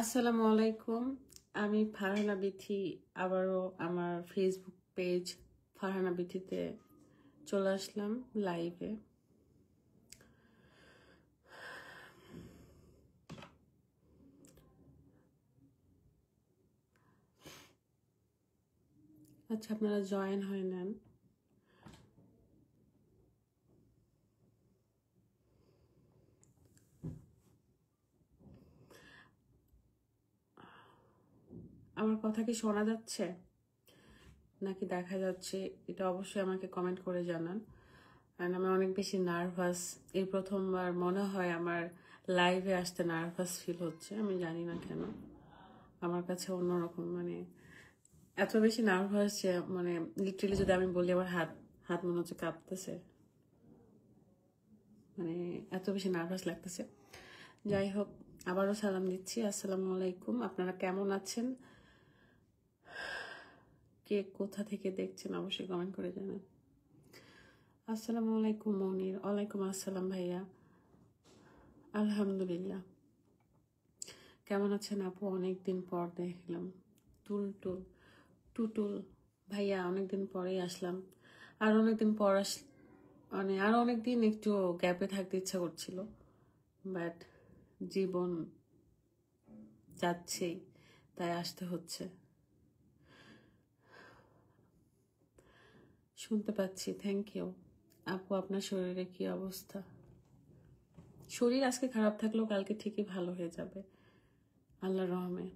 আসসালামু আলাইকুম। আমি ফারহানা বিথি আবারও আমার ফেসবুক পেজ ফারহানা বিথিতে চলে আসলাম লাইভে। আচ্ছা, আপনারা জয়েন হয়ে নেন। আমার কথা কি শোনা যাচ্ছে নাকি দেখা যাচ্ছে, এটা অবশ্যই আমাকে কমেন্ট করে জানান। কারণ আমি অনেক বেশি নার্ভাস। এই প্রথমবার মনে হয় আমার লাইভে আসতে নার্ভাস ফিল হচ্ছে। আমি জানি না কেন, আমার কাছে অন্যরকম, মানে এত বেশি নার্ভাস যে মানে লিটারেলি যদি আমি বলি আমার হাত হাত মনে হচ্ছে কাঁপতেছে, মানে এত বেশি নার্ভাস লাগতেছে। যাই হোক, আবারও সালাম দিচ্ছি। আসসালামু আলাইকুম। আপনারা কেমন আছেন? কে কোথা থেকে দেখছেন অবশ্যই কমেন্ট করে জানান। আসসালামু আলাইকুম মনির। ওয়ালাইকুম আসসালাম ভাইয়া। আলহামদুলিল্লাহ। কেমন আছেন আপু? অনেকদিন পর দেখলাম। টুটুল ভাইয়া, অনেকদিন পরেই আসলাম। আর অনেকদিন পর মানে আরো অনেকদিন একটু গ্যাপে থাকতে ইচ্ছা করছিল, বাট জীবন যাচ্ছেই, তাই আসতে হচ্ছে। শুনতে পাচ্ছি, থ্যাংক ইউ আপু। আপনার শরীরে কি অবস্থা? শরীর আজকে খারাপ থাকলেও কালকে ঠিকই ভালো হয়ে যাবে আল্লাহর রহমে।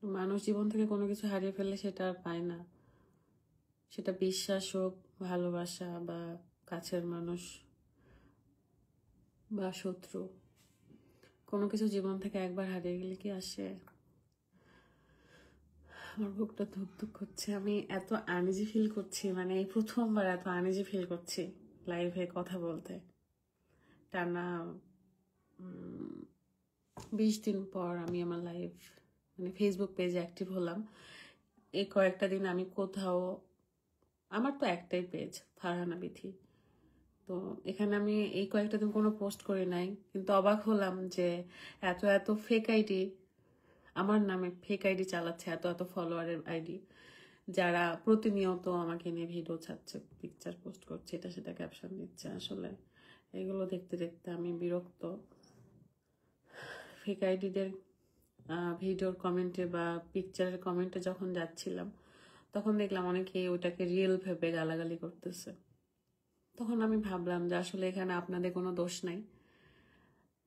মানুষ জীবন থেকে কোনো কিছু হারিয়ে ফেললে সেটা আর পায় না। সেটা বিশ্বাস হোক, ভালোবাসা, বা কাছের মানুষ বা শত্রু, কোনো কিছু জীবন থেকে একবার হারিয়ে গেলে কি আসে? আমার বুকটা ধুক ধুক করছে। আমি এত আনইজি ফিল করছি, মানে এই প্রথমবার এত আনইজি ফিল করছি লাইভে কথা বলতে। টানা 20 দিন পর আমি আমার লাইভ মানে ফেসবুক পেজে অ্যাক্টিভ হলাম। এই কয়েকটা দিন আমি কোথাও, আমার তো একটাই পেজ ফারহানা বিথি, তো এখানে আমি এই কয়েকটা দিন কোনো পোস্ট করি নাই। কিন্তু অবাক হলাম যে এত এত ফেক আইডি, আমার নামে ফেক আইডি চালাচ্ছে, এত এত ফলোয়ারের আইডি, যারা প্রতিনিয়ত আমাকে নিয়ে ভিডিও ছাড়ছে, পিকচার পোস্ট করছে, এটা সেটা ক্যাপশন দিচ্ছে। আসলে এগুলো দেখতে দেখতে আমি বিরক্ত। ফেক আইডিদের ভিডিওর কমেন্টে বা পিকচারের কমেন্টে যখন যাচ্ছিলাম, তখন দেখলাম অনেকে ওটাকে রিয়েল ভেবে গালাগালি করতেছে। তখন আমি ভাবলাম যে আসলে এখানে আপনাদের কোনো দোষ নাই।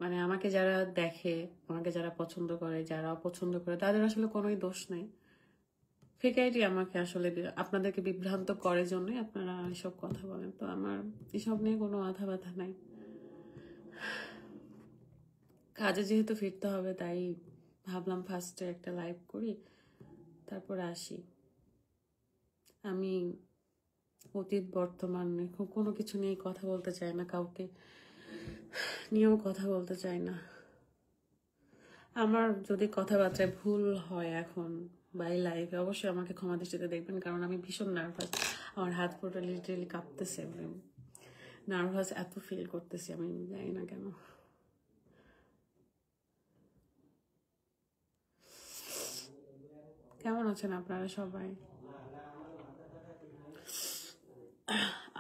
মানে আমাকে যারা দেখে, আমাকে যারা পছন্দ করে, যারা অপছন্দ করে, তাদের আসলে কোনোই দোষ নাই। ফেক আইডি আমাকে আসলে আপনাদেরকে বিভ্রান্ত করে জন্যই আপনারা এসব কথা বলেন। তো আমার এসব নিয়ে কোনো মাথা ব্যথা নাই। কাজে যেহেতু ফিরতে হবে, তাই ভাবলাম ফার্স্টে একটা লাইভ করি, তারপর আসি। আমি অতীত বর্তমান কোনো কিছু নিয়ে কথা বলতে চাই না, কাউকে নিয়েও কথা বলতে চাই না। আমার যদি কথাবার্তায় ভুল হয় এখন বা এই লাইফে, অবশ্যই আমাকে ক্ষমা দৃষ্টিতে দেখবেন, কারণ আমি ভীষণ নার্ভাস। আমার হাত পুরোটা লিটারেলি কাঁপতেছে, নার্ভাস এত ফিল করতেছি, আমি জানি না কেন। কেমন আছেন আপনারা সবাই?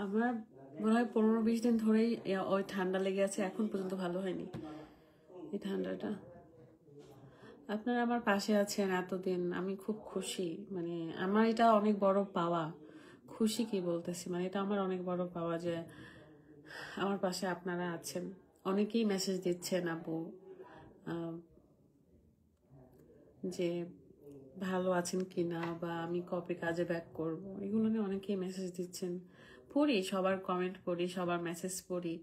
আমার মনে হয় 15-20 দিন ধরেই ওই ঠান্ডা লেগে আছে, এখন পর্যন্ত ভালো হয়নি এই ঠান্ডাটা। আপনারা আমার পাশে আছেন এতদিন, আমি খুব খুশি। মানে আমার এটা অনেক বড় পাওয়া। খুশি কি বলতেছি, মানে এটা আমার অনেক বড় পাওয়া যে আমার পাশে আপনারা আছেন। অনেকেই মেসেজ দিচ্ছেন আপু যে ভালো আছেন কিনা, বা আমি কবে কাজে ব্যাক করব, এগুলো নিয়ে অনেকেই মেসেজ দিচ্ছেন। পড়ি, সবার কমেন্ট পড়ি, সবার মেসেজ পড়ি।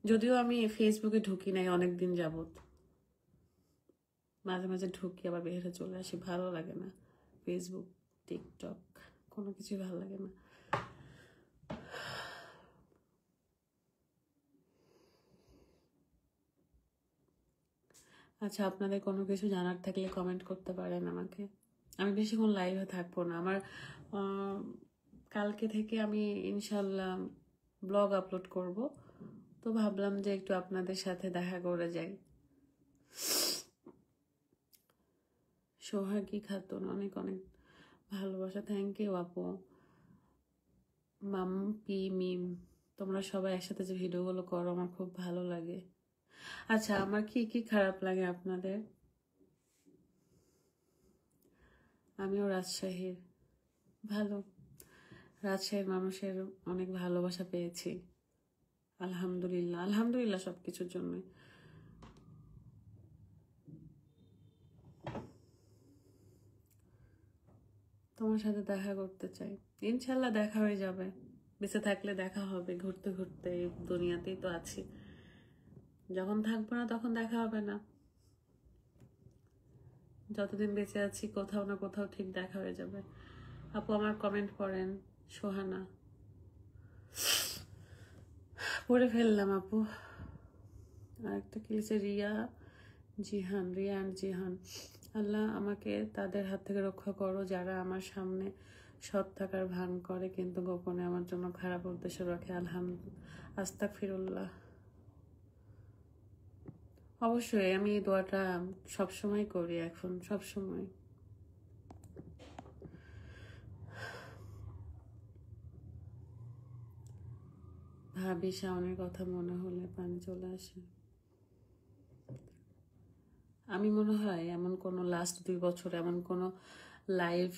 যদিও আমি ফেসবুকে ঢুকি নাই অনেক দিন যাবত, মাঝে মাঝে ঢুকি আবার বের হয়ে চলে আসি, ভালো লাগে না। ফেসবুক, টিকটক, কোনো কিছুই ভালো লাগে না। আচ্ছা, আপনাদের কোনো কিছু জানার থাকলে কমেন্ট করতে পারেন আমাকে। আমি বেশিক্ষণ লাইভে থাকবো না। আমার কালকে থেকে আমি ইনশাল্লাহ ব্লগ আপলোড করব, তো ভাবলাম যে একটু আপনাদের সাথে দেখা করে যাই। সোহাগী খাতুন, অনেক অনেক ভালোবাসা। থ্যাংক ইউ আপু। মাম্পি মিম, তোমরা সবাই একসাথে যে ভিডিওগুলো করো আমার খুব ভালো লাগে। আচ্ছা, আমার কি কি খারাপ লাগে আপনাদের? আমিও রাজশাহীর, ভালো, রাজশাহীর মানুষের অনেক ভালোবাসা পেয়েছি, আলহামদুলিল্লাহ। আলহামদুলিল্লাহ সব কিছুর জন্যই। তোমার সাথে দেখা করতে চাই, ইনশাল্লাহ দেখা হয়ে যাবে, বেঁচে থাকলে দেখা হবে। ঘুরতে ঘুরতে এই দুনিয়াতেই তো আছি, যখন থাকবো না তখন দেখা হবে না। যতদিন বেঁচে আছি কোথাও না কোথাও ঠিক দেখা হয়ে যাবে। আপু আমার কমেন্ট পড়েন। সোহানা, পড়ে ফেললাম আপু। আর একটা কি লিখেছে, রিয়া জিহান, রিয়া অ্যান্ড জিহান। আল্লাহ আমাকে তাদের হাত থেকে রক্ষা করো যারা আমার সামনে সৎ থাকার ভান করে কিন্তু গোপনে আমার জন্য খারাপ উদ্দেশ্য রাখে। আস্তাগফিরুল্লাহ। অবশ্যই আমি এই দোয়াটা সবসময় করি, এখন সবসময়। ভাবি শাওনের কথা মনে হলে পানি চলে আসে। আমি মনে হয় এমন কোনো লাস্ট 2 বছর এমন কোনো লাইভ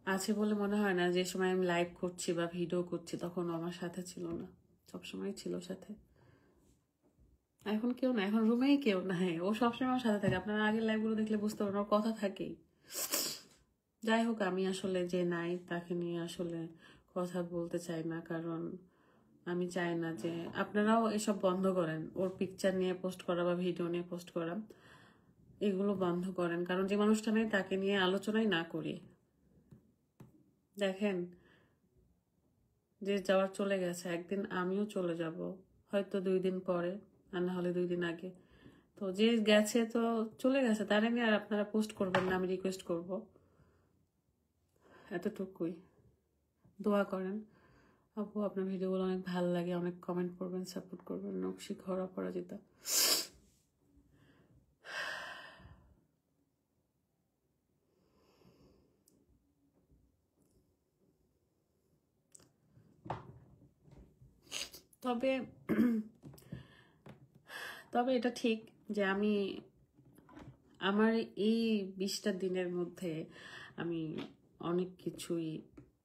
আছে বলে মনে হয় না যে সময় আমি লাইভ করছি বা ভিডিও করছি তখন আমার সাথে ছিল না, সবসময় ছিল সাথে। এখন কেউ না, এখন রুমেই কেউ নাই, ও সবসময় আমার সাথে থাকে। আপনারা আগের লাইভগুলো দেখলে বুঝতে পারেন ওর কথা থাকেই। যাই হোক, আমি আসলে যে নাই তাকে নিয়ে আসলে কথা বলতে চাই না, কারণ আমি চাই না যে আপনারাও এসব বন্ধ করেন, ওর পিকচার নিয়ে পোস্ট করা বা ভিডিও নিয়ে পোস্ট করা, এগুলো বন্ধ করেন। কারণ যে মানুষটা নেই তাকে নিয়ে আলোচনাই না করি। দেখেন, যে যাওয়ার চলে গেছে, একদিন আমিও চলে যাব, হয়তো 2 দিন পরে আর না হলে 2 দিন আগে। তো যে গেছে তো চলে গেছে, তারা নিয়ে আর আপনারা পোস্ট করবেন না, আমি রিকোয়েস্ট করব, এতটুকুই। দোয়া করেন আপু, আপনার ভিডিওগুলো অনেক ভালো লাগে, অনেক কমেন্ট করবেন, সাপোর্ট করবেন। নকশি খরা পরাজিতা, তবে তবে এটা ঠিক যে আমি আমার এই 20টা দিনের মধ্যে আমি অনেক কিছুই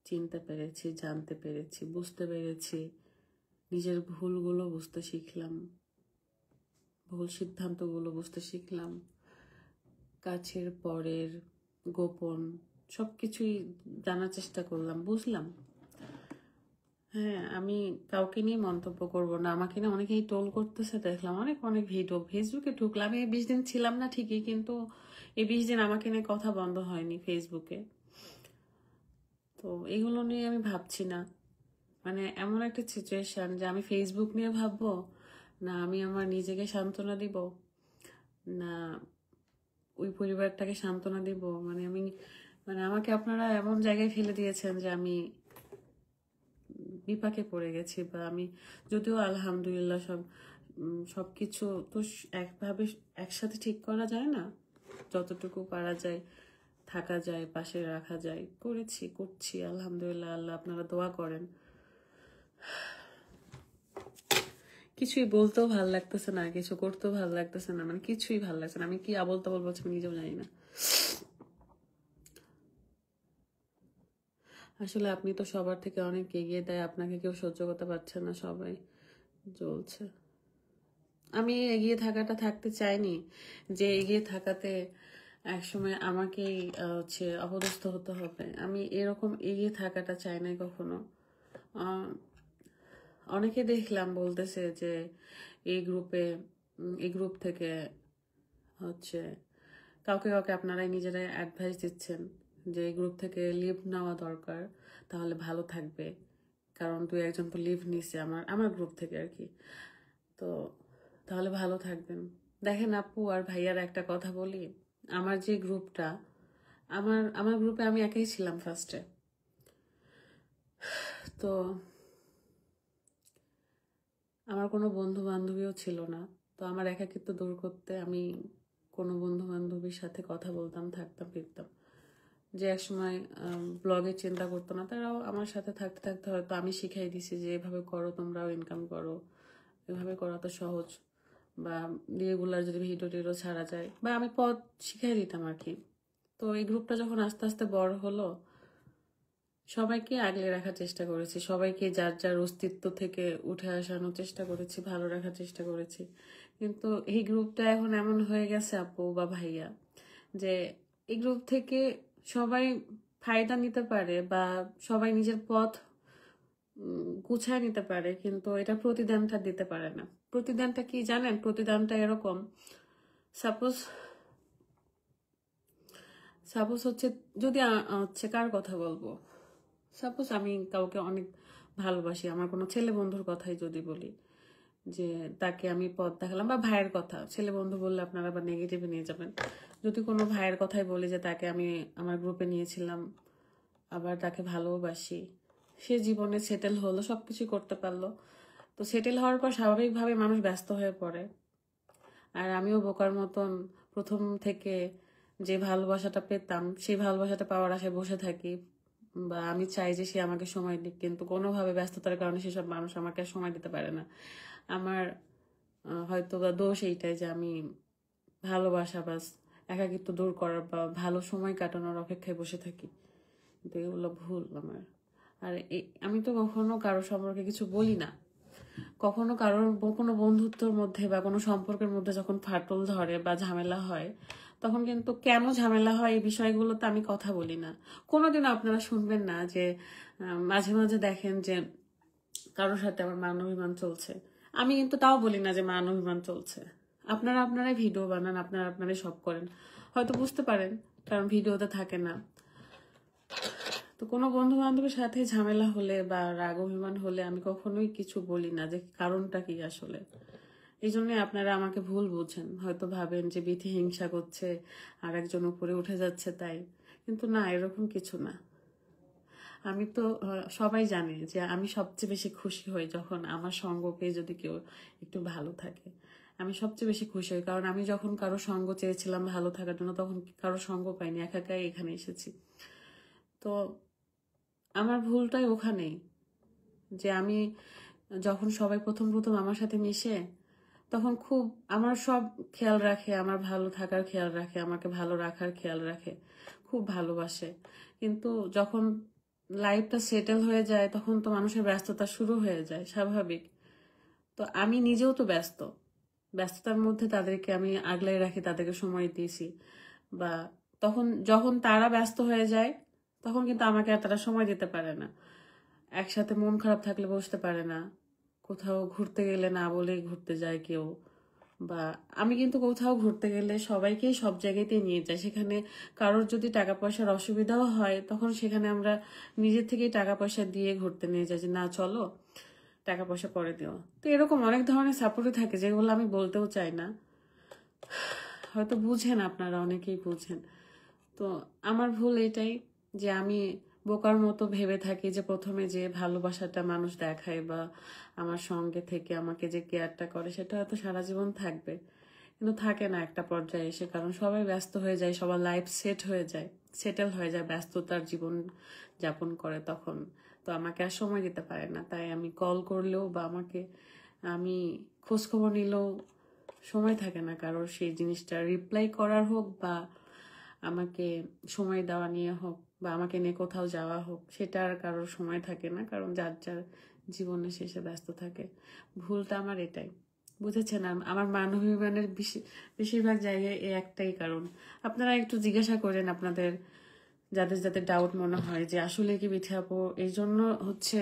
চিনতে পেরেছি, জানতে পেরেছি, বুঝতে পেরেছি। নিজের ভুলগুলো বুঝতে শিখলাম, ভুল সিদ্ধান্তগুলো বুঝতে শিখলাম, কাছের পরের গোপন সব কিছুই জানার চেষ্টা করলাম, বুঝলাম। হ্যাঁ, আমি কাউকে নিয়ে মন্তব্য করব না। আমাকে না অনেকেই টোল করতেছে, দেখলাম অনেক অনেক ভিডিও। ফেসবুকে ঢুকলাম, এই 20 দিন ছিলাম না ঠিকই, কিন্তু এই 20 দিন আমাকে নিয়ে কথা বন্ধ হয়নি ফেসবুকে। তো এগুলো নিয়ে আমি ভাবছি না, মানে এমন একটা সিচুয়েশন যে আমি ফেসবুক নিয়ে ভাববো না, আমি আমার নিজেকে সান্ত্বনা দিব, না ওই পরিবারটাকে সান্ত্বনা দিব। মানে আমাকে আপনারা এমন জায়গায় ফেলে দিয়েছেন যে আমি বিপাকে পড়ে গেছি। বা আমি, যদিও আলহামদুলিল্লাহ সবকিছু তো একভাবে একসাথে ঠিক করা যায় না, যতটুকু পারা যায় থাকা যায়, পাশে রাখা যায়, করছি আলহামদুলিল্লাহ। আল্লাহ আপনারা দোয়া করেন। কিছুই বলতেও ভাল লাগতেছে না, কিছু করতেও ভাল লাগতেছে না, মানে কিছুই ভাল লাগছে না। আমি কি আবল তাবল বলছি আমি নিজেও জানি না। আসলে আপনি তো সবার থেকে অনেক এগিয়ে দেয়, আপনাকে কেউ সহ্য করতে পারছে না, সবাই জ্বলছে। আমি এগিয়ে থাকাটা থাকতে চাইনি, যে এগিয়ে থাকাতে একসময় আমাকেই অপদস্থ হতে হবে। আমি এরকম এগিয়ে থাকাটা চাই না কখনো। অনেকে দেখলাম বলতেছে যে এই গ্রুপ থেকে কাউকে কাউকে আপনারাই নিজেরাই অ্যাডভাইস দিচ্ছেন যে এই গ্রুপ থেকে লিভ নেওয়া দরকার, তাহলে ভালো থাকবে। কারণ 2-1 তো লিভ নিছে আমার গ্রুপ থেকে আর কি, তো তাহলে ভালো থাকবেন। দেখেন আপু আর ভাইয়ার একটা কথা বলি, আমার যে গ্রুপটা, আমার গ্রুপে আমি একাই ছিলাম ফার্স্টে। তো আমার কোনো বন্ধু বান্ধবীও ছিল না। তো আমার একাকিত্ব দূর করতে আমি কোনো বন্ধু বান্ধবীর সাথে কথা বলতাম, থাকতাম, ফিরতাম, যে একসময় ব্লগে চিন্তা করতো না, তারাও আমার সাথে থাকতে থাকতে হয়তো আমি শিখাই দিছি যে এভাবে করো, তোমরাও ইনকাম করো, এভাবে করা তো সহজ, বা রেগুলার যদি ভিডিও টিডিও ছাড়া যায়, বা আমি পথ শিখাই দিতাম আর কি। তো এই গ্রুপটা যখন আস্তে আস্তে বড় হলো, সবাইকে আগলে রাখার চেষ্টা করেছি, সবাইকে যার যার অস্তিত্ব থেকে উঠে আসানোর চেষ্টা করেছি, ভালো রাখার চেষ্টা করেছি। কিন্তু এই গ্রুপটা এখন এমন হয়ে গেছে আপু বা ভাইয়া, যে এই গ্রুপ থেকে সবাই ফায়দা নিতে পারে বা সবাই নিজের পথ গুছায় নিতে পারে, কিন্তু এটা প্রতিদানটা দিতে পারে না। প্রতিদানটা কি জানেন? প্রতিদানটা এরকম, সাপোজ সাপোজ হচ্ছে, যদি হচ্ছে কার কথা বলবো, সাপোজ আমি কাউকে অনেক ভালোবাসি, আমার কোনো ছেলে বন্ধুর কথাই যদি বলি, যে তাকে আমি পথ দেখালাম, বা ভাইয়ের কথা, ছেলে বন্ধু বললে আপনারা আবার নেগেটিভে নিয়ে যাবেন, যদি কোনো ভাইয়ের কথাই বলি যে তাকে আমি আমার গ্রুপে নিয়েছিলাম, আবার তাকে ভালোবাসি, সে জীবনে সেটেল হলো, সবকিছু করতে পারলো, তো সেটেল হওয়ার পর স্বাভাবিকভাবে মানুষ ব্যস্ত হয়ে পড়ে। আর আমিও বোকার মতন প্রথম থেকে যে ভালোবাসাটা পেতাম, সেই ভালোবাসাটা পাওয়ার আশায় বসে থাকি, বা আমি চাই যে সে আমাকে সময় দিক, কিন্তু কোনোভাবে ব্যস্ততার কারণে সেসব মানুষ আমাকে আর সময় দিতে পারে না। আমার হয়তো বা দোষ এইটাই যে আমি ভালোবাসা বা একাকিত্ব দূর করার বা ভালো সময় কাটানোর অপেক্ষায় বসে থাকি, কিন্তু এগুলো ভুল আমার। আর আমি তো কখনো কারো সম্পর্কে কিছু বলি না, কখনো কারোর কোনো বন্ধুত্বের মধ্যে বা কোনো সম্পর্কের মধ্যে যখন ফাটল ধরে বা ঝামেলা হয়, তখন কিন্তু কেন ঝামেলা হয় এই বিষয়গুলোতে আমি কথা বলি না। কোনোদিনও আপনারা শুনবেন না যে মাঝে মাঝে দেখেন যে কারোর সাথে আমার মান অভিমান চলছে, আমি কিন্তু তাও বলি না যে মান অভিমান চলছে। আপনারাই ভিডিও বানান, আপনারাই সব করেন, হয়তো বুঝতে পারেন, কারণ ভিডিওতে থাকে না। তো কোনো বন্ধু বান্ধবের সাথে ঝামেলা হলে বা রাগ অভিমান হলে আমি কখনোই কিছু বলি না যে কারণটা কি আসলে। এই জন্য আপনারা আমাকে ভুল বুঝেন, হয়তো ভাবেন যে বিথি হিংসা করছে আর একজন উপরে উঠে যাচ্ছে তাই, কিন্তু না, এরকম কিছু না। আমি তো সবাই জানে যে আমি সবচেয়ে বেশি খুশি হই যখন আমার সঙ্গ পেয়ে যদি কেউ একটু ভালো থাকে, আমি সবচেয়ে বেশি খুশি হই, কারণ আমি যখন কারো সঙ্গ চেয়েছিলাম ভালো থাকার জন্য, তখন কারো সঙ্গ পাইনি, একাই এখানে এসেছি। তো আমার ভুলটাই ওখানেই, যে আমি যখন সবাই প্রথম প্রথম আমার সাথে মিশে, তখন খুব আমার সব খেয়াল রাখে, আমার ভালো থাকার খেয়াল রাখে, আমাকে ভালো রাখার খেয়াল রাখে, খুব ভালোবাসে। কিন্তু যখন লাইফটা সেটেল হয়ে যায়, তখন তো মানুষের ব্যস্ততা শুরু হয়ে যায়, স্বাভাবিক। তো আমি নিজেও তো ব্যস্ত, ব্যস্ততার মধ্যে তাদেরকে আমি আগলাই রাখি, তাদেরকে সময় দিয়েছি, বা তখন যখন তারা ব্যস্ত হয়ে যায়, তখন কিন্তু আমাকে আর তারা সময় দিতে পারে না। একসাথে মন খারাপ থাকলে বসতে পারে না, কোথাও ঘুরতে গেলে না বলেই ঘুরতে যায় কেউ, বা আমি কিন্তু কোথাও ঘুরতে গেলে সবাইকেই সব জায়গাতেই নিয়ে যাই, সেখানে কারোর যদি টাকা পয়সার অসুবিধাও হয়, তখন সেখানে আমরা নিজের থেকেই টাকা পয়সা দিয়ে ঘুরতে নিয়ে যাই, যে না চলো, টাকা পয়সা পরে দিও। তো এরকম অনেক ধরনের সাপোর্টই থাকে, যেগুলো আমি বলতেও চাই না, হয়তো বুঝেন, আপনারা অনেকেই বুঝেন। তো আমার ভুল এটাই যে আমি বোকার মতো ভেবে থাকি যে প্রথমে যে ভালোবাসাটা মানুষ দেখায় বা আমার সঙ্গে থেকে আমাকে যে কেয়ারটা করে, সেটা হয়তো সারা জীবন থাকবে, কিন্তু থাকে না একটা পর্যায়ে এসে, কারণ সবাই ব্যস্ত হয়ে যায়, সবার লাইফ সেট হয়ে যায়, সেটেল হয়ে যায়, ব্যস্ততার জীবন যাপন করে তখন, তো আমাকে আর সময় দিতে পারে না। তাই আমি কল করলেও বা আমি খোঁজখবর নিলেও সময় থাকে না কারোর সেই জিনিসটা রিপ্লাই করার হোক, বা আমাকে সময় দেওয়া নিয়ে হোক, বা আমাকে নিয়ে কোথাও যাওয়া হোক, সেটা আর কারোর সময় থাকে না, কারণ যার যার জীবনে শেষে ব্যস্ত থাকে। ভুলটা আমার এটাই, বুঝেছেন? আর আমার মানবাধিকারের বেশিরভাগ জায়গায় এই একটাই কারণ। আপনারা একটু জিজ্ঞাসা করেন আপনাদের যাদের যাদের ডাউট মনে হয় যে আসলে কি বিথি আপু এই জন্য হচ্ছে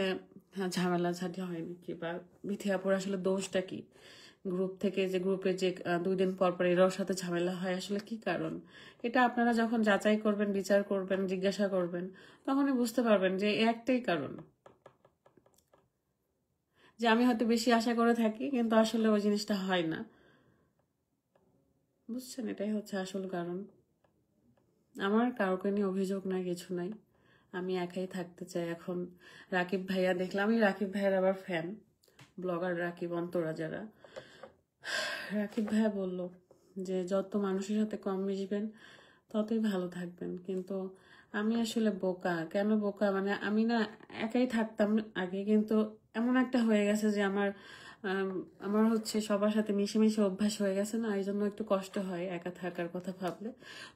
ঝামেলা ঝাঁটি হয় নাকি, বা বিথি আপুর আসলে দোষটা কি, গ্রুপ থেকে যে গ্রুপে যে 2 দিন পর পর এরাও সাথে ঝামেলা হয়, আসলে কি কারণ। এটা আপনারা যখন যাচাই করবেন, বিচার করবেন, জিজ্ঞাসা করবেন, তখনই বুঝতে পারবেন যে একটাই কারণ, যে আমি হয়তো বেশি আশা করে থাকি কিন্তু আসলে ওই জিনিসটা হয় না, বুঝছেন? এটাই হচ্ছে আসল কারণ। আমার কাউকে নিয়ে অভিযোগ নাই, কিছু নাই, আমি একাই থাকতে চাই এখন। রাকিব ভাইয়া দেখলাম, আমি রাকিব ভাইয়ার আবার ফ্যান, ব্লগার রাকিব অন্তরা যারা, রাকিব ভাইয়া বলল যে যত মানুষের সাথে কম মিশবেন ততই ভালো থাকবেন। কিন্তু আমি আসলে বোকা। কেন বোকা, মানে আমি না একাই থাকতাম আগে, কিন্তু এমন একটা হয়ে গেছে যে আমার হচ্ছে সবার সাথে মিশে অভ্যাস হয়ে গেছে না, এই জন্য একটু কষ্ট হয় একা থাকার কথা ভাবলে।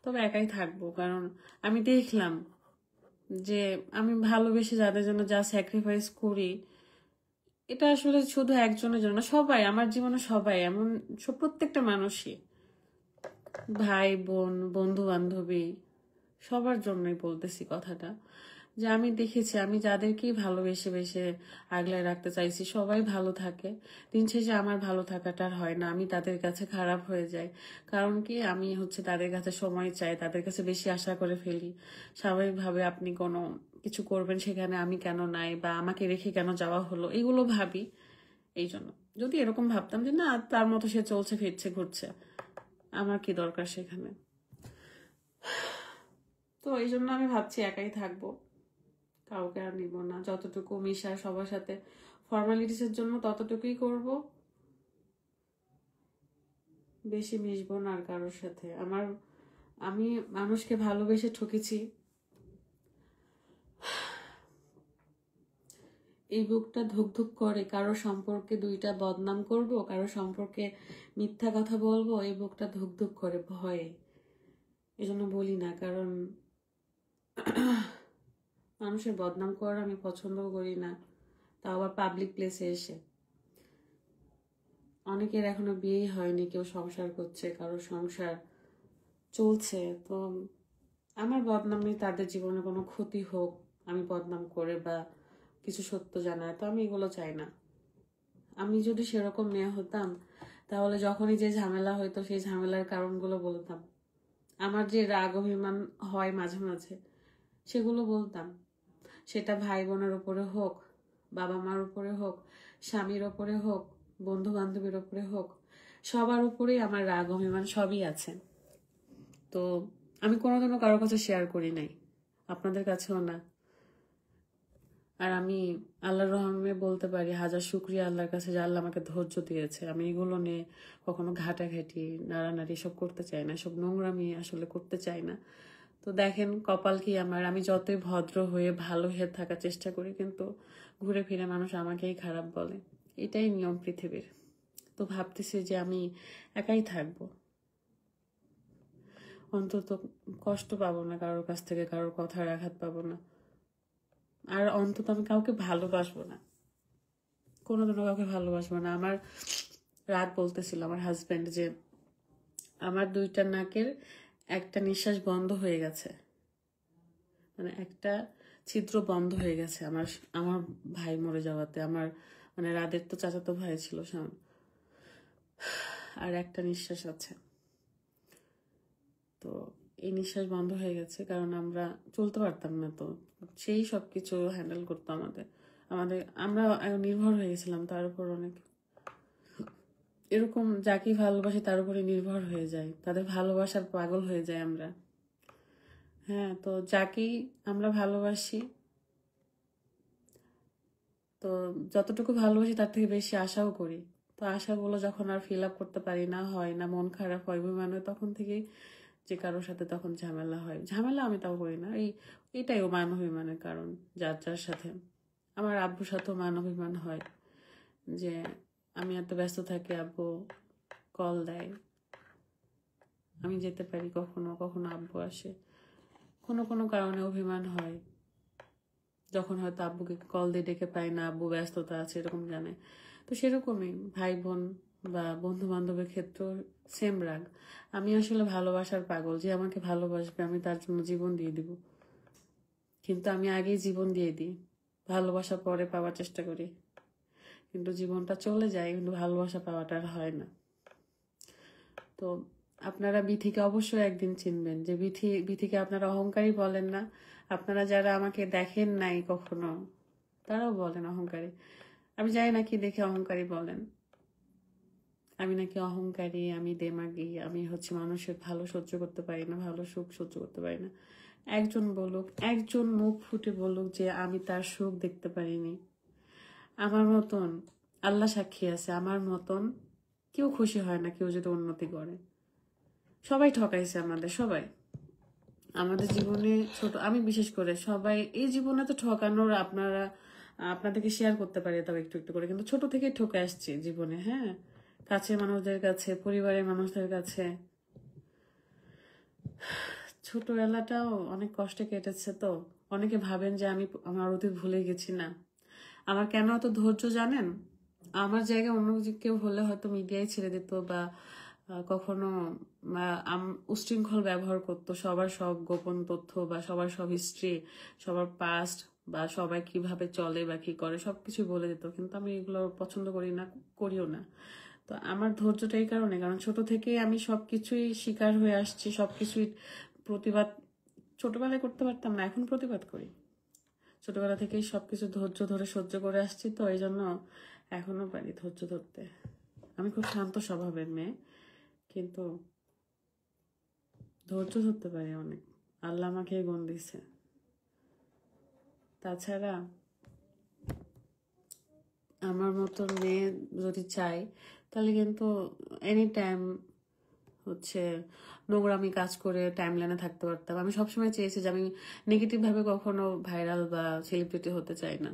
তবে একাই থাকবো, কারণ আমি দেখলাম যে আমি ভালোবেসে যাদের জন্য যা স্যাক্রিফাইস করি, এটা আসলে শুধু একজনের জন্য না, সবাই আমার জীবনে, সবাই এমন, প্রত্যেকটা মানুষই, ভাই বোন বন্ধু বান্ধবী, সবার জন্যই বলতেছি কথাটা, যে আমি দেখেছি আমি যাদেরকেই ভালোবেসে বেসে আগলায় রাখতে চাইছি সবাই ভালো থাকে। দিন শেষে আমার ভালো থাকাটা আর হয় না, আমি তাদের কাছে খারাপ হয়ে যাই। কারণ কি, আমি হচ্ছে তাদের কাছে সময় চাই, তাদের কাছে বেশি আশা করে ফেলি। স্বাভাবিকভাবে আপনি কোনো কিছু করবেন, সেখানে আমি কেন নাই, বা আমাকে রেখে কেন যাওয়া হলো, এগুলো ভাবি। এই জন্য যদি এরকম ভাবতাম যে না, তার মতো সে চলছে ফিরছে ঘুরছে, আমার কি দরকার সেখানে। তো এই জন্য আমি ভাবছি একাই থাকবো, কাউকে আর নিব না। যতটুকু মিশা সবার সাথে ফর্মালিটিসের জন্য ততটুকুই করব, বেশি মিশবো না আর কারোর সাথে। আমি মানুষকে ভালোবেসে ঠকেছি। এই বুকটা ধুক করে, কারো সম্পর্কে দুইটা বদনাম করব, কারো সম্পর্কে মিথ্যা কথা বলবো, এই বুকটা ধুক করে ভয়ে। এজন্য বলি না, কারণ মানুষের বদনাম করা আমি পছন্দ করি না, তাও আবার পাবলিক প্লেসে এসে। অনেকের এখনো বিয়েই হয়নি, কেউ সংসার করছে, কারো সংসার চলছে। তো আমার বদনাম নেই, তাদের জীবনে কোনো ক্ষতি হোক আমি বদনাম করে বা কিছু সত্য জানায়, তো আমি এগুলো চাই না। আমি যদি সেরকম মেয়ে হতাম, তাহলে যখনই যে ঝামেলা হইতো সেই ঝামেলার কারণগুলো বলতাম। আমার যে রাগ অভিমান হয় মাঝে মাঝে, সেগুলো বলতাম। সেটা ভাই বোনের উপরে হোক, বাবা মার উপরে হোক, স্বামীর উপরে হোক, বন্ধু বান্ধবীর উপরে হোক, সবার উপরেই আমার রাগ অভিমান সবই আছে। তো আমি কোনোদিনও কারোর কাছে শেয়ার করি নাই, আপনাদের কাছেও না। আর আমি আল্লাহর রহমে বলতে পারি হাজার শুকরিয়া আল্লাহর কাছে যে আল্লাহ আমাকে ধৈর্য দিয়েছে। আমি এগুলো নিয়ে কখনো ঘাটাঘাটি নাড়ানাড়ি সব করতে চাই না, সব নোংরামি আসলে করতে চাই না। তো দেখেন কপাল কি আমার, আমি যতই ভদ্র হয়ে ভালো হয়ে থাকার চেষ্টা করি, কিন্তু ঘুরে ফিরে মানুষ আমাকেই খারাপ বলে। এটাই নিয়ম পৃথিবীর। তো ভাবতেছি যে আমি একাই থাকবো, অন্তত কষ্ট পাবো না কারোর কাছ থেকে, কারোর কথার আঘাত পাবো না, আর অন্তত আমি কাউকে ভালোবাসবো না, কোনোদিনও কাউকে ভালোবাসবো না। আমার রাত বলতেছিল আমার হাজব্যান্ড যে আমার দুইটা নাকের একটা নিঃশ্বাস বন্ধ হয়ে গেছে, মানে একটা ছিদ্র বন্ধ হয়ে গেছে আমার আমার ভাই মরে যাওয়াতে। আমার মানে রাদের তো চাচাতো ভাই ছিল আর একটা নিঃশ্বাস আছে। তো এই নিঃশ্বাস বন্ধ হয়ে গেছে কারণ আমরা চলতে পারতাম না, তো সেই সব কিছু হ্যান্ডেল করতো আমাদের আমাদের আমরা নির্ভর হয়ে গেছিলাম তার উপর অনেক। এরকম যাকেই ভালোবাসি তার উপরে নির্ভর হয়ে যায়, তাদের ভালোবাসার পাগল হয়ে যায় আমরা। হ্যাঁ, তো যাকেই আমরা ভালোবাসি, তো যতটুকু ভালোবাসি তার থেকে বেশি আশাও করি। তো আশাগুলো যখন আর ফিল আপ করতে পারি না, হয় না, মন খারাপ হয়, অভিমান হয়, তখন থেকেই যে কারোর সাথে তখন ঝামেলা হয়। ঝামেলা আমি তাও করি না, এটাই ও মান অভিমানের কারণ। যার যার সাথে, আমার আব্বুর সাথেও মান অভিমান হয় যে আমি এত ব্যস্ত থাকি, আব্বু কল দেয়, আমি যেতে পারি কখনো কখনো, আব্বু আসে। কোনো কোনো কারণে অভিমান হয়, যখন হয়তো আব্বুকে কল দিয়ে ডেকে পাই না, আব্বু ব্যস্ততা আছে এরকম জানে। তো সেরকমই ভাই বোন বা বন্ধু বান্ধবের ক্ষেত্রেও সেম রাগ। আমি আসলে ভালোবাসার পাগল, যে আমাকে ভালোবাসবে আমি তার জন্য জীবন দিয়ে দিব, কিন্তু আমি আগেই জীবন দিয়ে দিই, ভালোবাসা পরে পাওয়ার চেষ্টা করি, কিন্তু জীবনটা চলে যায়, কিন্তু ভালোবাসা পাওয়াটা আর হয় না। তো আপনারা বিথিকে অবশ্যই একদিন চিনবেন, যে বিথিকে আপনারা অহংকারী বলেন না, আপনারা যারা আমাকে দেখেন নাই কখনো তারাও বলেন অহংকারী। আমি জানি না কি দেখে অহংকারী বলেন, আমি নাকি অহংকারী, আমি দেমাগী, আমি হচ্ছে মানুষের ভালো সহ্য করতে পারি না, ভালো সুখ সহ্য করতে পারি না। একজন বলুক, একজন মুখ ফুটে বলুক যে আমি তার সুখ দেখতে পারিনি। আমার মতন, আল্লাহ সাক্ষী আছে, আমার মতন কেউ খুশি হয় না কেউ যদি উন্নতি করে। সবাই ঠকাইছে আমাদের, সবাই আমাদের জীবনে ছোট, আমি বিশেষ করে সবাই এই জীবনে তো ঠকানোর আপনাদেরকে শেয়ার করতে পারি তাও একটু একটু করে, কিন্তু ছোট থেকে ঠকে আসছি জীবনে। হ্যাঁ, কাছের মানুষদের কাছে, পরিবারের মানুষদের কাছে। ছোটবেলাটাও অনেক কষ্টে কেটেছে, তো অনেকে ভাবেন যে আমি আমার অতীত ভুলে গেছি। না, আমার কেন এত ধৈর্য জানেন? আমার জায়গায় অন্য কেউ হলে হয়তো মিডিয়ায় ছেড়ে দিত, বা কখনো উচ্ছৃঙ্খল ব্যবহার করতো, সবার সব গোপন তথ্য বা সবার সব হিস্ট্রি, সবার পাস্ট, বা সবাই কিভাবে চলে বা কি করে সবকিছু বলে দিত। কিন্তু আমি এগুলো পছন্দ করি না, করিও না। তো আমার ধৈর্যটা এই কারণে, কারণ ছোট থেকে আমি সবকিছুই শিকার হয়ে আসছি, সবকিছুই প্রতিবাদ ছোটবেলায় করতে পারতাম না, এখন প্রতিবাদ করি। ছোটবেলা থেকেই সবকিছু ধৈর্য ধরে সহ্য করে আসছি, তো এই জন্য এখনো পারি ধৈর্য ধরতে। আমি খুব শান্ত স্বভাবের মেয়ে, কিন্তু ধৈর্য ধরতে পারি অনেক। আল্লাহ আমাকে এই গুণ দিছে। তাছাড়া আমার মতো মেয়ে যদি চাই, তাহলে কিন্তু এনি টাইম হচ্ছে নোংরামি কাজ করে টাইম লাইনে থাকতে পারতাম। আমি সবসময় চেয়েছি যে আমি নেগেটিভভাবে কখনো ভাইরাল বা সেলিব্রিটি হতে চাই না।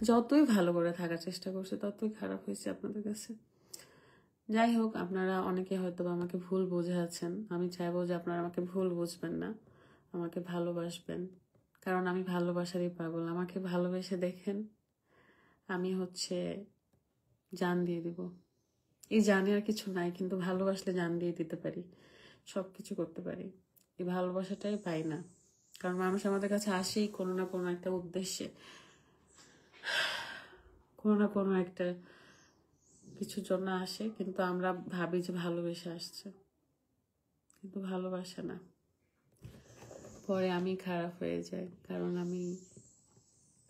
যতই ভালো করে থাকার চেষ্টা করছে ততই খারাপ হয়েছে আপনাদের কাছে। যাই হোক, আপনারা অনেকে হয়তো আমাকে ভুল বুঝে আছেন। আমি চাইবো যে আপনারা আমাকে ভুল বুঝবেন না, আমাকে ভালোবাসবেন, কারণ আমি ভালোবাসারই পাগল। আমাকে ভালোবেসে দেখেন, আমি হচ্ছে জান দিয়ে দিব। এই জানে আর কিছু নাই, কিন্তু ভালোবাসলে জান দিয়ে দিতে পারি, সব কিছু করতে পারি। এই ভালোবাসাটাই পাই না, কারণ মানুষ আমাদের কাছে আসেই কোনো না কোনো একটা উদ্দেশ্যে, কোনো না কোনো একটা কিছুর জন্য আসে, কিন্তু আমরা ভাবি যে ভালোবেসে আসছে, কিন্তু ভালোবাসে না। পরে আমি খারাপ হয়ে যাই, কারণ আমি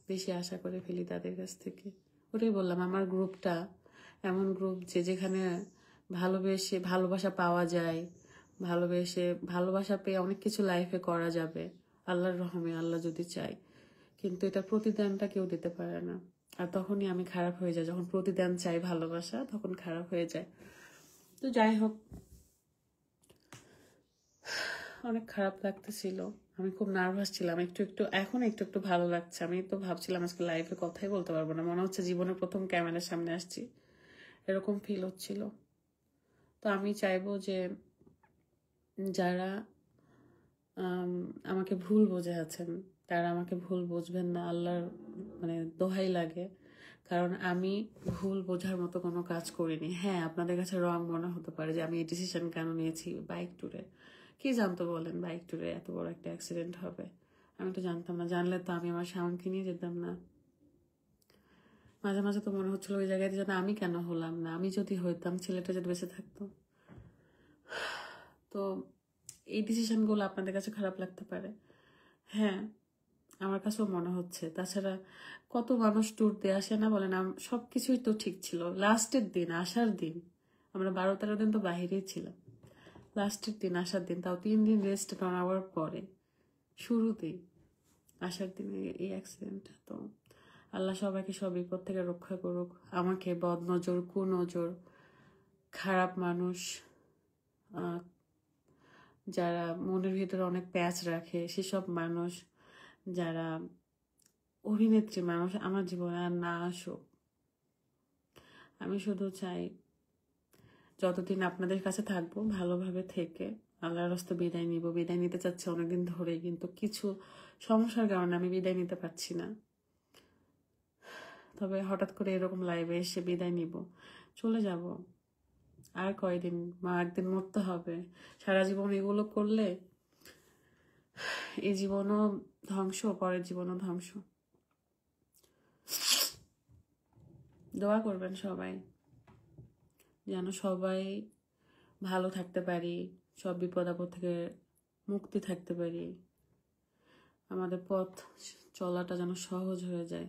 বেশি আশা করে ফেলি তাদের কাছ থেকে। ওটাই বললাম, আমার গ্রুপটা এমন গ্রুপ যে যেখানে ভালোবাসা পাওয়া যায়, ভালোবাসা পেয়ে অনেক কিছু লাইফে করা যাবে আল্লাহর রহমে, আল্লাহ যদি চায়। কিন্তু এটা প্রতিদানটা কেউ দিতে পারে না, আর তখনই আমি খারাপ হয়ে যাই। যখন প্রতিদান চাই ভালোবাসা, তখন খারাপ হয়ে যায়। তো যাই হোক, অনেক খারাপ লাগতেছিল, আমি খুব নার্ভাস ছিলাম। একটু একটু এখন একটু একটু ভালো লাগছে। আমি তো ভাবছিলাম আজকে লাইভে কথাই বলতে পারবো না, মনে হচ্ছে জীবনের প্রথম ক্যামেরার সামনে আসছি, এরকম ফিল হচ্ছিল। তো আমি চাইবো যে যারা আমাকে ভুল বুঝে আছেন, তারা আমাকে ভুল বুঝবেন না, আল্লাহর দোহাই লাগে। কারণ আমি ভুল বোঝার মতো কোনো কাজ করিনি। হ্যাঁ, আপনাদের কাছে রং মনে হতে পারে যে আমি এই ডিসিশন কেন নিয়েছি বাইক ট্যুরে। কি জানতো বলেন বাইক ট্যুরে এত বড় একটা অ্যাক্সিডেন্ট হবে? আমি তো জানতাম না। জানলে তো আমি আমার শাওনকে নিয়ে যেতাম না। মাঝে মাঝে তো মনে হচ্ছিল ওই জায়গায় যেন আমি কেন হলাম না, আমি যদি হইতাম, ছেলেটা যদি বেঁচে থাকতো। তো এই ডিসিশনগুলো আপনাদের কাছে খারাপ লাগতে পারে, হ্যাঁ আমার কাছেও মনে হচ্ছে। তাছাড়া কত মানুষ ট্যুর দিয়ে আসে না বলেন, সব কিছুই তো ঠিক ছিল। লাস্টের দিন, আসার দিন, আমরা 12-13 দিন তো বাহিরেই ছিলাম। লাস্টের দিন, আসার দিন, তাও 3 দিন রেস্ট নেওয়ার পরে শুরুতেই আসার দিনে এই অ্যাক্সিডেন্টটা। তো আল্লাহ সবাইকে সব বিপদ থেকে রক্ষা করুক। আমাকে বদনজর, কুনজর, খারাপ মানুষ, যারা মনের ভিতরে অনেক প্যাঁচ রাখে, সেসব মানুষ, যারা অভিনেত্রী মানুষ, আমার জীবনে আর না আসুক। আমি শুধু চাই যতদিন আপনাদের কাছে থাকবো ভালোভাবে থেকে আল্লাহর রাস্তায় বিদায় নিব। বিদায় নিতে চাচ্ছি অনেকদিন ধরে, কিন্তু কিছু সমস্যার কারণে আমি বিদায় নিতে পারছি না। তবে হঠাৎ করে এরকম লাইভে এসে বিদায় নিব, চলে যাব। আর কয়দিন, একদিন মরতে হবে। সারা জীবন এগুলো করলে এই জীবনও ধ্বংস, পরের জীবনও ধ্বংস। দোয়া করবেন সবাই, যেন সবাই ভালো থাকতে পারি, সব বিপদ আপদ থেকে মুক্তি থাকতে পারি, আমাদের পথ চলাটা যেন সহজ হয়ে যায়।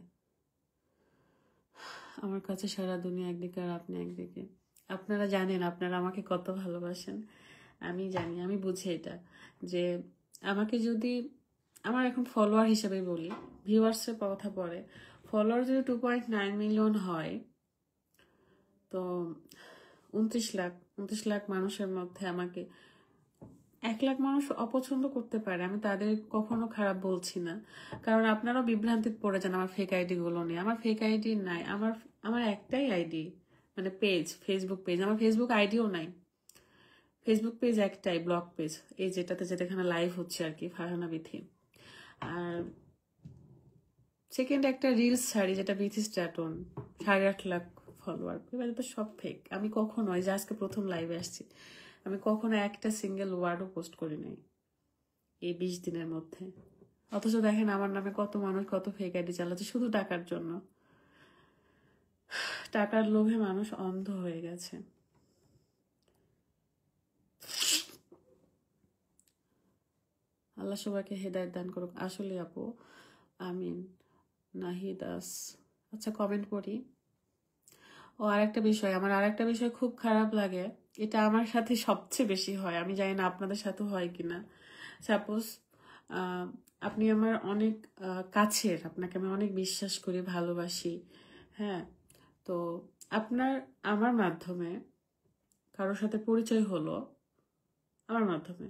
আমার কাছে সারা দুনিয়া একদিকে আর আপনি একদিকে। আপনারা জানেন আপনারা আমাকে কত ভালোবাসেন, আমি জানি, আমি বুঝি এটা। যে আমাকে যদি, আমার এখন ফলোয়ার হিসেবে বলি, ভিউয়ার্সের কথা পরে, ফলোয়ার যদি 2.9 মিলিয়ন হয়, তো 29 লাখ 29 লাখ মানুষের মধ্যে আমাকে 1 লাখ মানুষ অপছন্দ করতে পারে, আমি তাদের কখনো খারাপ বলছি না, কারণ আপনারাও বিভ্রান্তিতে পড়ে যান আমার ফেক আইডি গুলো নিয়ে। আমার ফেক আইডি নাই, আমার আমার একটাই আইডি, মানে পেজ, ফেসবুক পেজ। আমার ফেসবুক আইডিও নাই, ফেসবুক পেজ একটাই, ব্লগ পেজ, এই যেটা এখানে লাইভ হচ্ছে আর কি, ফারহানা বিথি। আর সেকেন্ড একটা রিলস ছাড়ি যেটা বিথি স্ট্যাটন, 8.5 লাখ ফলোয়ার, এবারে তো সব ফেক। আমি কখনো, যে আজকে প্রথম লাইভে আসছি, আমি কখনো একটা সিঙ্গেল ওয়ার্ডও পোস্ট করি নাই এই 20 দিনের মধ্যে। অথচ দেখেন আমার নামে কত মানুষ কত ফেক আইডি চালাচ্ছে শুধু টাকার জন্য। টাকার লোভে মানুষ অন্ধ হয়ে গেছে। আল্লাহ সবাইকে হেদায়েত দান করুক। আসলে আপু, আমিন। নাহিদাস, আচ্ছা কমেন্ট পড়ি। ও আরেকটা বিষয়, আমার আরেকটা বিষয় খুব খারাপ লাগে, এটা আমার সাথে সবচেয়ে বেশি হয়, আমি জানি না আপনাদের সাথে হয় কিনা। সাপোজ আপনি আমার অনেক কাছের, আপনাকে আমি অনেক বিশ্বাস করি, ভালোবাসি, হ্যাঁ, তো আপনার আমার মাধ্যমে কারোর সাথে পরিচয় হলো, আমার মাধ্যমে,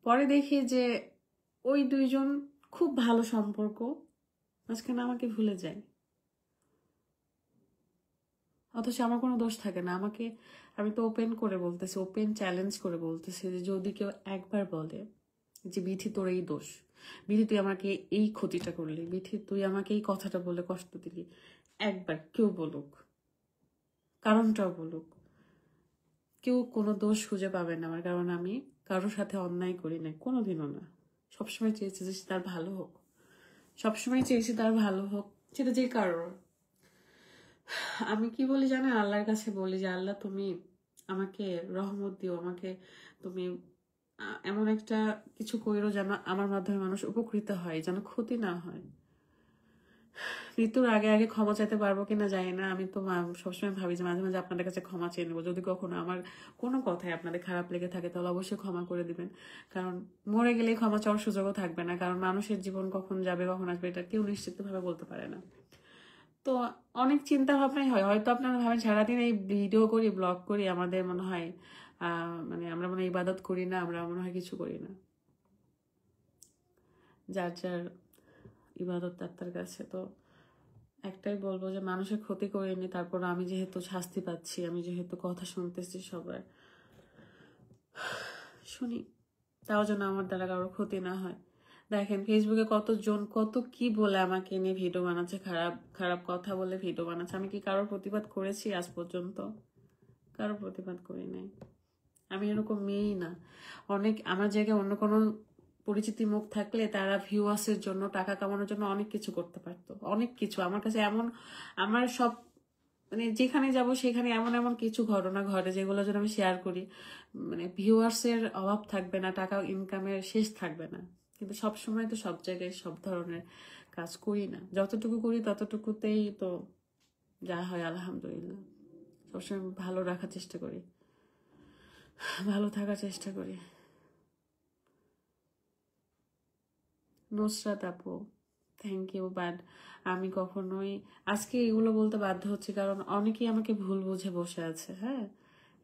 পরে দেখি যে ওই দুইজন খুব ভালো সম্পর্ক, মাঝখানে আমাকে ভুলে যায়, অথচ আমার কোনো দোষ থাকে না। আমাকে, আমি তো ওপেন করে বলতেছি, ওপেন চ্যালেঞ্জ করে বলতেছি যে যদি কেউ একবার বলে যে বিথি তোর এই দোষ, বিথি তুই আমাকে এই ক্ষতিটা করলি, বিথি তুই আমাকে এই কথাটা বলে কষ্ট দিলি, একবার কেউ বলুক, কারণটাও বলুক, কেউ কোনো দোষ খুঁজে পাবে না আমার, কারণ আমি কারোর সাথে অন্যায় করি না, কোনোদিনও না। সবসময় চেয়েছি যে তার ভালো হোক, সবসময় চেয়েছি তার ভালো হোক, সেটা যে কারোর। আমি কি বলি জানেন, আল্লাহর কাছে বলি যে আল্লাহ তুমি আমাকে রহমত দিও, আমাকে তুমি এমন একটা কিছু কইরো যেন আমার মাধ্যমে মানুষ উপকৃত হয়, যেন ক্ষতি না হয়। মৃত্যুর আগে আগে ক্ষমা চাইতে পারবো কিনা জানি না। আমি তো সবসময় ভাবি যে মাঝে মাঝে আপনাদের কাছে ক্ষমা চেয়ে নেবো, যদি কখনো আমার কোনো কথাই আপনাদের খারাপ লেগে থাকে তাহলে অবশ্যই ক্ষমা করে দিবেন, কারণ মরে গেলে ক্ষমা চাওয়ার সুযোগও থাকবে না, কারণ মানুষের জীবন কখন যাবে কখন আসবে এটা কেউ নিশ্চিতভাবে বলতে পারে না। তো অনেক চিন্তা ভাবনাই হয়, হয়তো আপনারা ভাবেন সারাদিন এই ভিডিও করি, ব্লগ করি, আমাদের মনে হয় মানে আমরা মনে হয় ইবাদত করি না, আমরা মনে হয় কিছু করি না। যার যার ইবাদত তার কাছে। তো একটাই বলবো যে মানুষের ক্ষতি করিনি, তারপর আমি যেহেতু শাস্তি পাচ্ছি, আমি যেহেতু কথা শুনতেছি সবার, শুনি, তাও যেন আমার দ্বারা কারোর ক্ষতি না হয়। দেখেন ফেসবুকে কতজন কত কি বলে আমাকে নিয়ে ভিডিও বানাচ্ছে, খারাপ খারাপ কথা বলে ভিডিও বানাচ্ছে, আমি কি কারোর প্রতিবাদ করেছি আজ পর্যন্ত? কারোর প্রতিবাদ করি নাই। আমি এরকম মেয়েই না। অনেক আমার জায়গায় অন্য কোনো পরিচিতি মুখ থাকলে তারা ভিউয়ার্সের জন্য, টাকা কামানোর জন্য অনেক কিছু করতে পারতো, অনেক কিছু। আমার কাছে এমন, আমার সব, মানে যেখানে যাব সেখানে এমন এমন কিছু ঘটনা ঘটে যেগুলো যেন আমি শেয়ার করি, মানে ভিউয়ার্সের অভাব থাকবে না, টাকা ইনকামের শেষ থাকবে না। কিন্তু সব সময় তো সব জায়গায় সব ধরনের কাজ করি না, যতটুকু করি ততটুকুতেই তো যা হয় আলহামদুলিল্লাহ। সবসময় ভালো রাখার চেষ্টা করি, ভালো থাকার চেষ্টা করি। নুসরাত আপু, থ্যাংক ইউ, বাট আমি কখনোই আজকে এগুলো বলতে বাধ্য হচ্ছি কারণ অনেকেই আমাকে ভুল বুঝে বসে আছে, হ্যাঁ,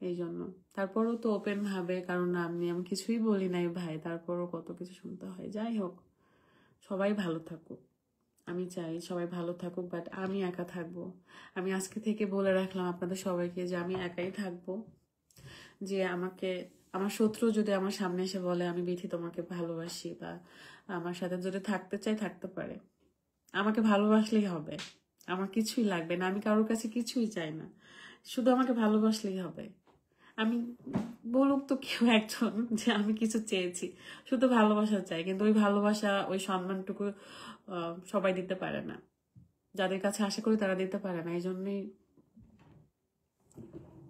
এই জন্য। তারপরও তো ওপেন ভাবে, কারণ আমি কিছুই বলি নাই ভাই, তারপরও কত কিছু শুনতে হয়। যাই হোক, সবাই ভালো থাকুক, আমি চাই সবাই ভালো থাকুক, বাট আমি একা থাকবো। আমি আজকে থেকে বলে রাখলাম আপনাদের সবাইকে যে আমি একাই থাকবো। যে আমাকে, আমার শত্রু যদি আমার সামনে এসে বলে আমি বিথি তোমাকে ভালোবাসি, বা আমার সাথে যদি থাকতে চাই থাকতে পারে, আমাকে ভালোবাসলেই হবে, আমার কিছুই লাগবে না, আমি কারোর কাছে কিছুই চাই না, শুধু আমাকে ভালোবাসলেই হবে। আমি বলুক তো কেউ একজন যে আমি কিছু চেয়েছি, শুধু ভালোবাসা চাই, কিন্তু ওই ভালোবাসা ওই সম্মানটুকু সবাই দিতে পারে না, যাদের কাছে আশা করি তারা দিতে পারে না, এই জন্যই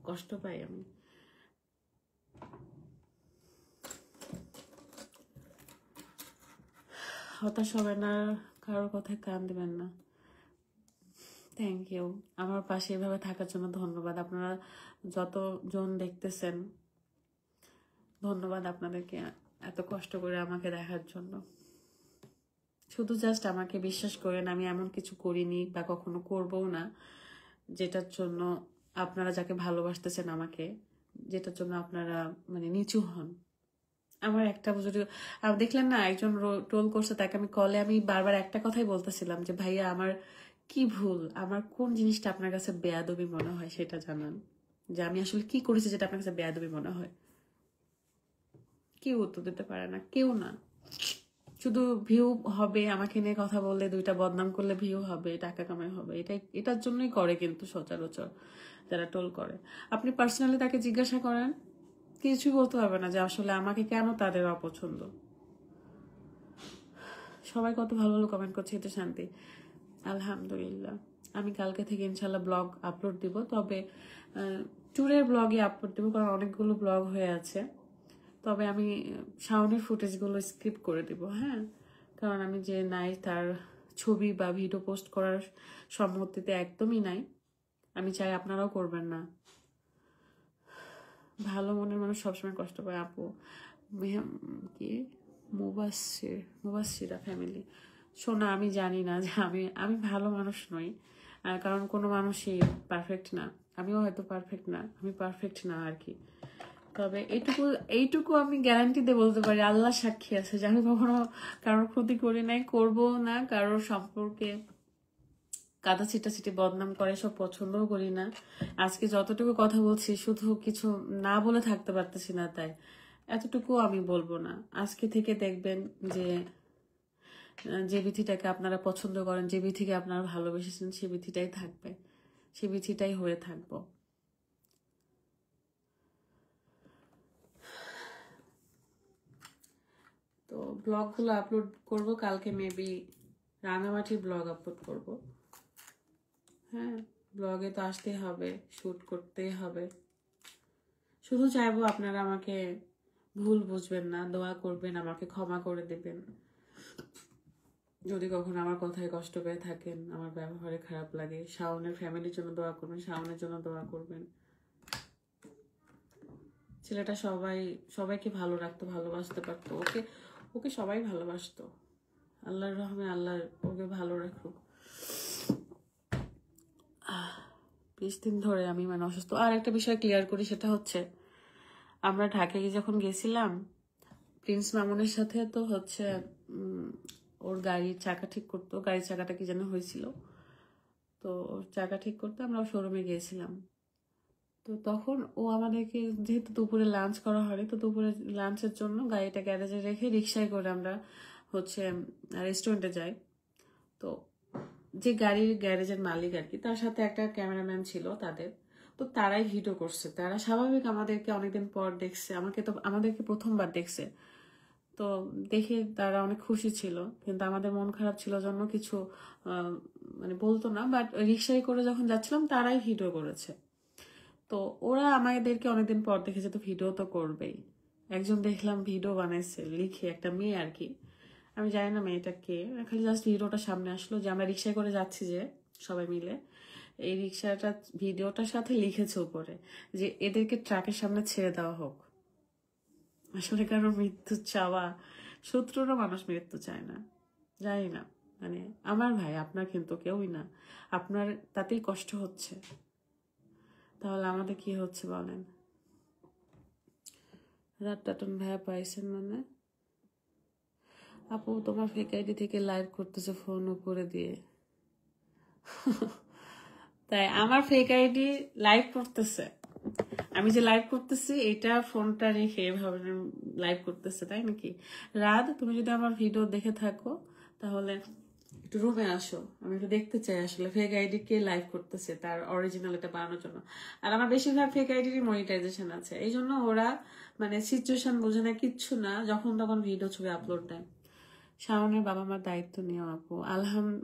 কষ্ট পাই আমি। হতাশ হবে না, কারোর কথায় কান দেবেন না। থ্যাংক ইউ, আমার পাশে এভাবে থাকার জন্য ধন্যবাদ। আপনারা যতজন দেখতেছেন, ধন্যবাদ আপনাদেরকে এত কষ্ট করে আমাকে দেখার জন্য। শুধু জাস্ট আমাকে বিশ্বাস করেন, আমি এমন কিছু করিনি বা কখনো করবও না যেটার জন্য আপনারা যাকে ভালোবাসতেছেন আমাকে, যেটার জন্য আপনারা মানে নিচু হন। আমার একটা যদি দেখলেন না একজন ট্রোল করছে, তাকে আমি কলে আমি বারবার একটা কথাই বলতেছিলাম যে ভাইয়া আমার কি ভুল, আমার কোন জিনিসটা আপনার কাছে বেয়াদবি মনে হয় সেটা জানান, যে আমি আসলে কি করেছি যেটা আপনার কাছে বেয়াদবি মনে হয়। কেউ উত্তর দিতে পারে না, কেউ না। শুধু ভিউ হবে, আমাকে নিয়ে কথা বললে, দুইটা বদনাম করলে ভিউ হবে, টাকা কামাই হবে, এটার জন্যই করে কিন্তু সচরাচর যারা টোল করে। আপনি পার্সোনালি তাকে জিজ্ঞাসা করেন, কিছুই বলতে হবে না যে আসলে আমাকে কেন তাদের অপছন্দ। সবাই কত ভালো ভালো কমেন্ট করছে, এটা শান্তি। আলহামদুলিল্লাহ, আমি কালকে থেকে ইনশাল্লাহ ব্লগ আপলোড দিব, তবে ট্যুরের ব্লগে আপলোড দিব, কারণ অনেকগুলো ব্লগ হয়ে আছে। তবে আমি শাওনের ফুটেজগুলো স্ক্রিপ্ট করে দিব, হ্যাঁ, কারণ আমি যে নাই তার ছবি বা ভিডিও পোস্ট করার সম্মতিতে একদমই নাই। আমি চাই আপনারাও করবেন না। ভালো মনের মানুষ সবসময় কষ্ট পায় আপু। কি মুবাসিরা ফ্যামিলি, শোনা আমি জানি না যে আমি ভালো মানুষ নই, কারণ কোনো মানুষই পারফেক্ট না। আমিও হয়তো পারফেক্ট না, আমি পারফেক্ট না আর কি। তবে এইটুকু আমি গ্যারান্টি দিয়ে বলতে পারি, আল্লাহ সাক্ষী আছে যে আমি কখনো কারোর ক্ষতি করি নাই, করবো না। কারোর সম্পর্কে কাদা ছিটাছিটি বদনাম করে সব পছন্দও করি না। আজকে যতটুকু কথা বলছি শুধু কিছু না বলে থাকতে পারতেছি না, তাই এতটুকু আমি বলবো না। আজকে থেকে দেখবেন যে বিধিটাকে আপনারা পছন্দ করেন, যে বিধিকে আপনারা ভালোবেসেছেন, সে বিধিটাই থাকবে, সে বিধিটাই হয়ে থাকবো। তো ব্লগগুলো আপলোড করব কালকে, মেবি রাঙামাটির ব্লগ আপলোড করব। হ্যাঁ, ব্লগে তো আসতেই হবে, শ্যুট করতেই হবে। শুধু চাইবো আপনারা আমাকে ভুল বুঝবেন না, দোয়া করবেন, আমাকে ক্ষমা করে দেবেন যদি কখনো আমার কথায় কষ্ট পেয়ে থাকেন, আমার ব্যবহারে খারাপ লাগে। শাওনের ফ্যামিলির জন্য দোয়া করবেন, শাওনের জন্য দোয়া করবেন। ছেলেটা সবাইকে ভালো রাখতো, ভালোবাসতে পারতো, ওকে সবাই ভালোবাসতো। আল্লাহর রহমে আল্লাহ ওকে ভালো রাখুক। 20 দিন ধরে আমি মানে অসুস্থ। আর একটা বিষয় ক্লিয়ার করি, সেটা হচ্ছে আমরা ঢাকায় যখন গেছিলাম প্রিন্স মামুনের সাথে, তো হচ্ছে ওর গাড়ির চাকা ঠিক করতো, গাড়ির চাকাটা কি যেন হয়েছিল, তো ওর চাকা ঠিক করতে আমরা শোরুমে গিয়েছিলাম। তো তখন ও আমাদেরকে, যেহেতু দুপুরে লাঞ্চ করা হয়নি, তো দুপুরে লাঞ্চের জন্য গাড়িটা গ্যারেজে রেখে রিক্সায় করে আমরা হচ্ছে রেস্টুরেন্টে যাই। তো যে গাড়ির গ্যারেজের মালিক আর কি, তার সাথে একটা ক্যামেরাম্যান ছিল তাদের, তো তারাই ভিডিও করছে। তারা স্বাভাবিক আমাদেরকে অনেকদিন পর দেখছে, আমাদেরকে প্রথমবার দেখছে, তো দেখে তারা অনেক খুশি ছিল। কিন্তু আমাদের মন খারাপ ছিল জন্য কিছু মানে বলতো না, বাট রিক্সায় করে যখন যাচ্ছিলাম তারাই ভিডিও করেছে। তো ওরা আমাদেরকে অনেকদিন পর দেখেছে, তো ভিডিও তো করবেই। একজন দেখলাম ভিডিও বানাইছে লিখে, একটা মেয়ে আর কি, আমি জানি না মেয়েটা কে, খালি জাস্ট ভিডিওটা সামনে আসলো যে আমরা রিক্সায় করে যাচ্ছি যে সবাই মিলে, এই রিক্সাটা ভিডিওটার সাথে লিখেছে উপরে যে এদেরকে ট্রাকের সামনে ছেড়ে দেওয়া হোক। আসলে কারো মৃত্যু চাওয়া, শত্রুরও মানুষ মৃত্যু চায় না, জানি না, মানে আমার ভাই, আপনার কিন্তু কেউই না, আপনার তাতেই কষ্ট হচ্ছে, তাহলে আমাদের কি হচ্ছে বলেন? রাত টাটন ভাইয়া পাইছেন মানে? আপু তোমার ফেক আইডি থেকে লাইভ করতেছে ফোন উপরে দিয়ে। তাই আমার ফেক আইডি লাইভ করতেছে, আমি যে লাইভ করতেছি এটা ফোনটা রেখে এভাবে লাইভ করতেছে, তাই নাকি? রাত, তুমি যদি আমার ভিডিও দেখে থাকো তাহলে একটু রুমে আসো, আমি একটু দেখতে চাই আসলে ফেক আইডি কে লাইভ করতেছে, তার অরিজিনাল এটা বানানোর জন্য। আর আমার বেশিরভাগ ফেক আইডিরই মনিটাইজেশন আছে, এই জন্য ওরা মানে সিচুয়েশন বোঝে না, কিচ্ছু না, যখন তখন ভিডিও ছবি আপলোড দেয়। শাওনের বাবা মার দায়িত্ব নিও আপু,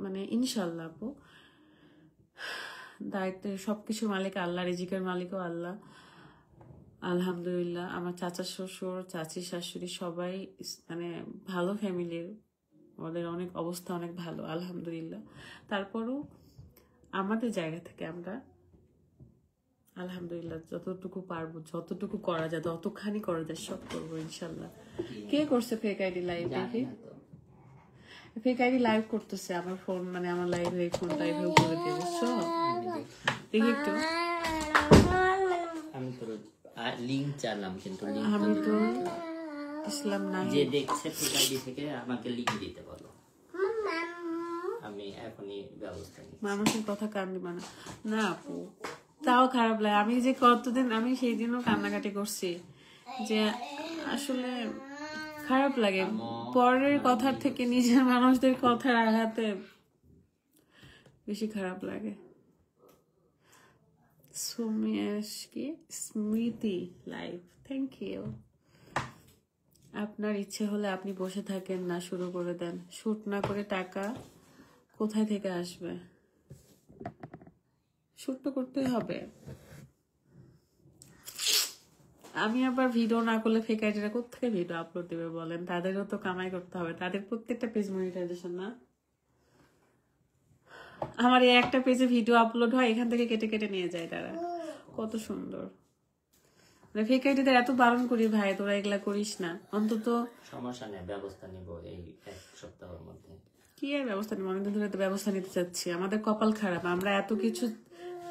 মানে ইনশাল্লাহ আপু, দায়িত্বের সবকিছুর মালিক আল্লাহ, রিজিকের মালিকও আল্লাহ। আলহামদুলিল্লাহ, আমার চাচা শ্বশুর, চাচি শাশুড়ি সবাই মানে ভালো ফ্যামিলির, ওদের অনেক অবস্থা অনেক ভালো আলহামদুলিল্লাহ। তারপরও আমাদের জায়গা থেকে আমরা আলহামদুলিল্লাহ যতটুকু পারবো, যতটুকু করা যায়, ততখানি করা যায়, সব করবো ইনশাল্লাহ। কে করছে ফেক আইডি লাইভ? দেখি, ফেক আইডি লাইভ করতেছে আমার ফোন, মানে আমার লাইভ এই ফোনটা এভাবে করে দিয়ে, বুঝছো? দেখি একটু আমি তো লিংক চাইলাম কিন্তু লিংক আমি তো ইসলাম না যে দেখছে ফিকাইডি থেকে আমাকে লিংক দিতে বলো, আমি এখনই ব্যবস্থা নিই। মানুষের কথা কান দিবা না। না আপু, তাও খারাপ লাগে। আমি যে কতদিন, আমি সেই দিনও কান্নাকাটি করছি যে আসলে খারাপ লাগে পরের কথার থেকে নিজের মানুষদের কথার আঘাতে বেশি খারাপ লাগে। সুমেশ কি স্মৃতি লাইভ, থ্যাংক ইউ। আপনার ইচ্ছে হলে আপনি বসে থাকেন না, শুরু করে দেন। শুট না করে টাকা কোথায় থেকে আসবে? শুট তো করতেই হবে। আমি আবার ভিডিও না করলে ফেক আইডিরা কোথেকে ভিডিও আপলোড দেবে বলেন? তাদেরও তো কামাই করতে হবে, তাদের প্রত্যেকটা পেজ মনিটাইজেশন না। আমার এই একটা পেজে ভিডিও আপলোড হয়, এখান থেকে কেটে কেটে নিয়ে যায় তারা। কত সুন্দর। ফেক আইডিদের এত বারণ করি, ভাই তোরা এগুলা করিস না, অন্তত সমস্যা নেই, ব্যবস্থা নিব এই এক সপ্তাহের মধ্যে। কি আর ব্যবস্থা নিব? অনেকদিন ধরে তো ব্যবস্থা নিতে চাচ্ছি। আমাদের কপাল খারাপ, আমরা এত কিছু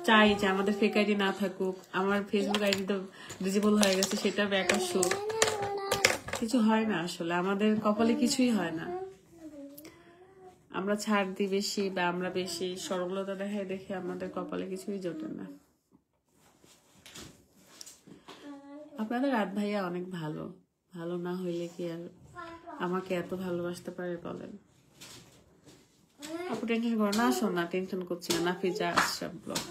চাই যে আমাদের ফেক আইডি না থাকুক, আমার ফেসবুক আইডি তো ডিজেবল হয়ে গেছে, সেটা ব্যাক আসুক। কিছু হয় না আসলে, আমাদের কপালে কিছুই হয় না। আমরা ছাড় দিই বেশি বা আমরা বেশি সরলতা দেখাই দেখে আমাদের কপালে কিছুই জোটে না। আপনাদের রাত ভাইয়া অনেক ভালো, ভালো না হইলে কি আর আমাকে এত ভালোবাসতে পারে বলেন? আপু টেনশন করো না, আসো না, টেনশন করছি না। নাফিজা আশরাফ ব্লগ,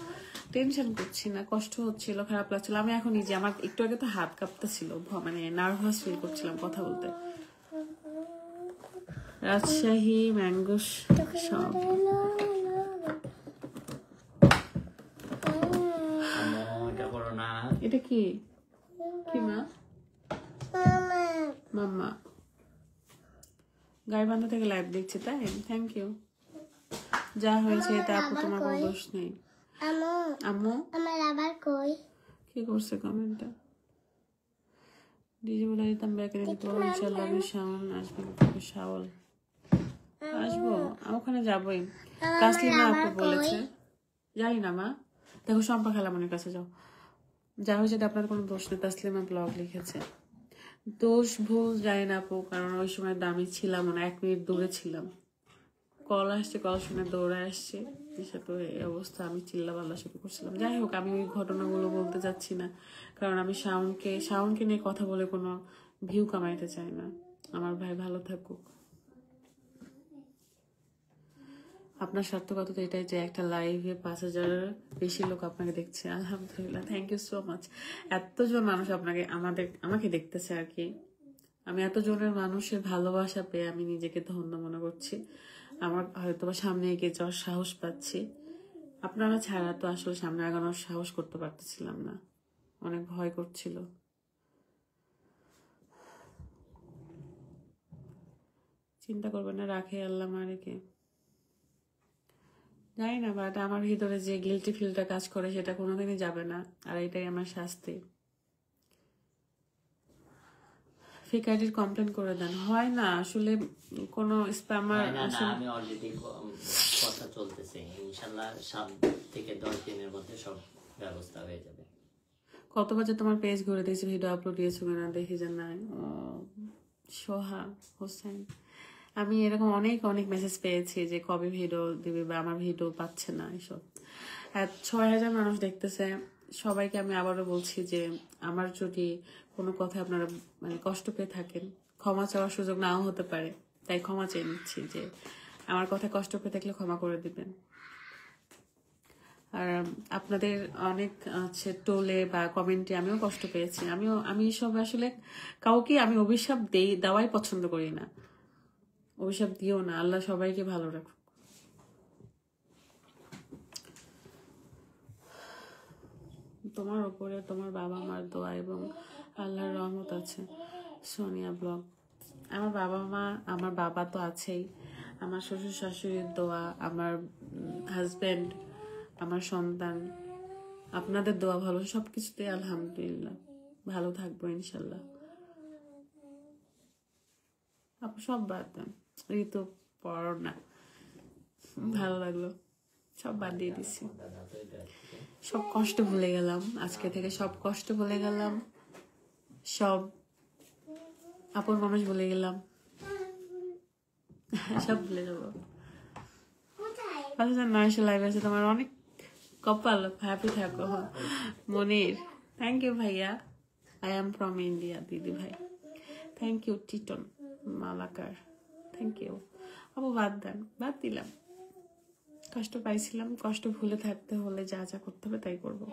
টেনশন করছি না, কষ্ট হচ্ছিল, খারাপ লাগছিল। আমি এখন নিজে, আমার একটু আগে তো হাত কাঁপতেছিল, মানে নার্ভাস ফিল করছিলাম কথা বলতে। রাজশাহী ম্যাঙ্গো সব এটা কি কি মা? মাম্মা গাইবান্ধা থেকে লাইভ দেখছি, তাই? Thank you. যা হয়েছে এটা আপু তোমার কোনো দোষ নেই। আম্মু আমার আবার কই কি করছে কমেন্টটা? ডিজি বলে দিতাম ব্যাকে দিতে পারবো ইনশাআল্লাহ। আমি শাওন আসবেন, শাওল আসবো, ওখানে যাবোই। তাসলিমা আপু বলেছে, জানি না মা, দেখো শম্পা খালামনির কাছে যাও। যা হয়েছে এটা আপনার কোনো দোষ নেই। তাসলিমা ব্লগ লিখেছে, দোষ ভুল জানি না আপু, কারণ ওই সময় দামি ছিলাম না, 1 মিনিট দূরে ছিলাম। কল আসছে, কল শুনে দৌড়ে আসছে, তো এই অবস্থা। আমি চিল্লাপাল্লা শুরু করছিলাম। যাই হোক, আমি ওই ঘটনাগুলো বলতে চাচ্ছি না, কারণ আমি শাওনকে নিয়ে কথা বলে কোনো ভিউ কামাইতে চাই না। আমার ভাই ভালো থাকুক। আপনার সার্থকতা তো এটাই যে একটা লাইভে 5,000-এর বেশি লোক আপনাকে দেখছে, আলহামদুলিল্লাহ, থ্যাংক ইউ সো মাচ। এতজন মানুষ আমাকে দেখতেছে আর কি। আমি এতজনের মানুষের ভালোবাসা পেয়ে আমি নিজেকে ধন্য মনে করছি। আমার হয়তো সামনে এগিয়ে যাওয়ার সাহস পাচ্ছি। আপনারা ছাড়া তো আসলে সামনে আগানোর সাহস করতে পারতেছিলাম না, অনেক ভয় করছিল। চিন্তা করবেন না, রাখে আল্লাহ মারেকে। জানি না, বাট আমার ভিতরে যে গিলটি ফিলটা কাজ করে সেটা কোনোদিনই যাবে না, আর এটাই আমার শাস্তি। ফেক আইডির কমপ্লেন করে দেন। হয় না আসলে, কোনো স্প্যামার আসলে। আমি অলরেডি কথা চলতেছে, ইনশাআল্লাহ 7 থেকে 10 দিনের মধ্যে সব ব্যবস্থা হয়ে যাবে। কত বাজে তোমার পেজ ঘুরে দিয়েছি, ভিডিও আপলোড দিয়েছো কিনা দেখি যে নাই। সোহা হোসেন, আমি এরকম অনেক অনেক মেসেজ পেয়েছি যে কবে ভিডিও দিবে বা আমার ভিডিও পাচ্ছে না, এসব। 6,000 মানুষ দেখতেছে। সবাইকে আমি আবারও বলছি যে আমার যদি কোনো কথা আপনারা মানে কষ্ট পেয়ে থাকেন, ক্ষমা চাওয়ার সুযোগ নাও হতে পারে, তাই ক্ষমা চেয়ে নিচ্ছি যে আমার কথা কষ্ট পেয়ে থাকলে ক্ষমা করে দিবেন। আর আপনাদের অনেক টোলে বা কমেন্টে আমিও কষ্ট পেয়েছি। আমি সব আসলে কাউকে আমি অভিশাপ দেওয়াই পছন্দ করি না। অভিশাপ দিও না, আল্লাহ সবাইকে ভালো রাখুক। তোমার ওপরে তোমার বাবা মার দোয়া এবং আল্লাহর রহমত আছে। সোনিয়া ব্লগ, আমার বাবা মা, আমার বাবা তো আছেই, আমার শ্বশুর শাশুড়ির দোয়া, আমার হাজবেন্ড, আমার সন্তান, আপনাদের দোয়া, ভালো সবকিছুতে আলহামদুলিল্লাহ ভালো থাকবো ইনশাল্লাহ। আপু সব বাদ দেন, ঋতু পড়ো না, ভালো লাগলো, সব বাদ দিয়ে দিচ্ছি। সব কষ্ট ভুলে গেলাম, আজকে থেকে সব কষ্ট ভুলে গেলাম, সব আপন মানুষ ভুলে গেলাম, সব ভুলে যাবো। 900 লাইভ আছে তোমার, অনেক কপাল, হ্যাপি থাকো। মনির, থ্যাংক ইউ ভাইয়া। আই এম ফ্রম ইন্ডিয়া দিদি ভাই, thank you. Titon Malakar, thank you. আপু বাদ দেন, বাদ দিলাম। কষ্ট পাইছিলাম, কষ্ট ভুলে থাকতে হলে যা যা করতে হবে তাই করবো।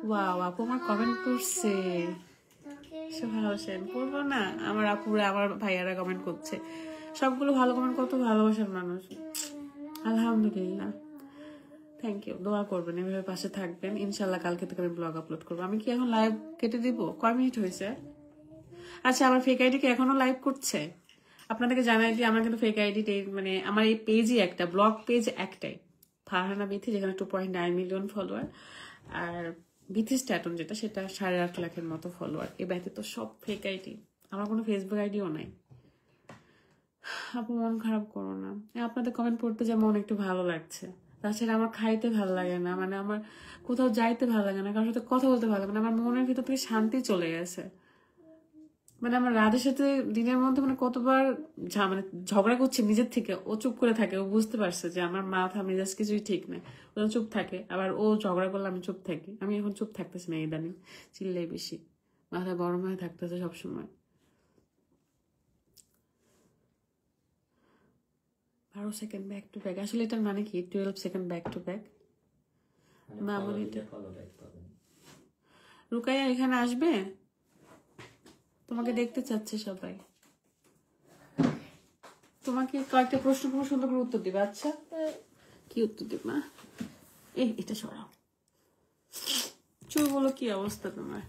ওয়াও, আপু আমার কমেন্ট করছে। সোহা হোসেন, করবো না? আমার আপুরা, আমার ভাইয়ারা কমেন্ট করছে, সবগুলো ভালো কমেন্ট, কত ভালোবাসার মানুষ। আলহামদুলিল্লাহ, থ্যাংক ইউ। দোয়া করবেন, এভাবে পাশে থাকবেন। ইনশাল্লাহ কালকে থেকে আমি ব্লগ আপলোড করবো। আমি কি এখন লাইভ কেটে দিব? কয় মিনিট হয়েছে? আচ্ছা, আমার ফেক আইডি কি এখনো লাইভ করছে? আপনাদেরকে জানাই দিই, আমার কিন্তু ফেক আইডি, মানে আমার এই পেজই একটা, ব্লগ পেজ একটাই, ফারহানা বিথি, যেখানে 2.9 মিলিয়ন ফলোয়ার, আর বিথি স্ট্যাটন যেটা, সেটা 8.5 লাখের মতো ফলোয়ার। এ ব্যতীত সব ফেক আইডি। আমার কোনো ফেসবুক আইডিও নাই। আপু মন খারাপ করো না, আপনাদের কমেন্ট পড়তে যে মন একটু ভালো লাগছে। তাছাড়া আমার খাইতে ভালো লাগে না, মানে আমার কোথাও যাইতে ভালো লাগে না, কারোর সাথে কথা বলতে ভালো লাগে না, আমার মনের ভিতর থেকে শান্তি চলে গেছে। মানে আমার রাধের সাথে দিনের মধ্যে মানে কতবার মানে ঝগড়া করছে নিজের থেকে, ও চুপ করে থাকে, ও বুঝতে পারছে যে আমার মাথা মেজাজ কিছুই ঠিক নেই, ও চুপ থাকে। আবার ও ঝগড়া করলে আমি চুপ থাকি। আমি এখন চুপ থাকতেছি না ইদানিং, চিল্লাই বেশি, মাথা গরম হয়ে থাকতেছে সবসময়। 12 সেকেন্ড ব্যাক টু ব্যাক, আসলে এটার মানে কি? 12 second back to back. Rukaiya এখানে আসবে, তোমাকে দেখতে চাচ্ছে সবাই। তোমাকে কয়েকটা প্রশ্ন সুন্দর করে উত্তর দিবে। আচ্ছা, কি উত্তর দিবা? এটা সরাও। চুল বলো, কি অবস্থা তোমার?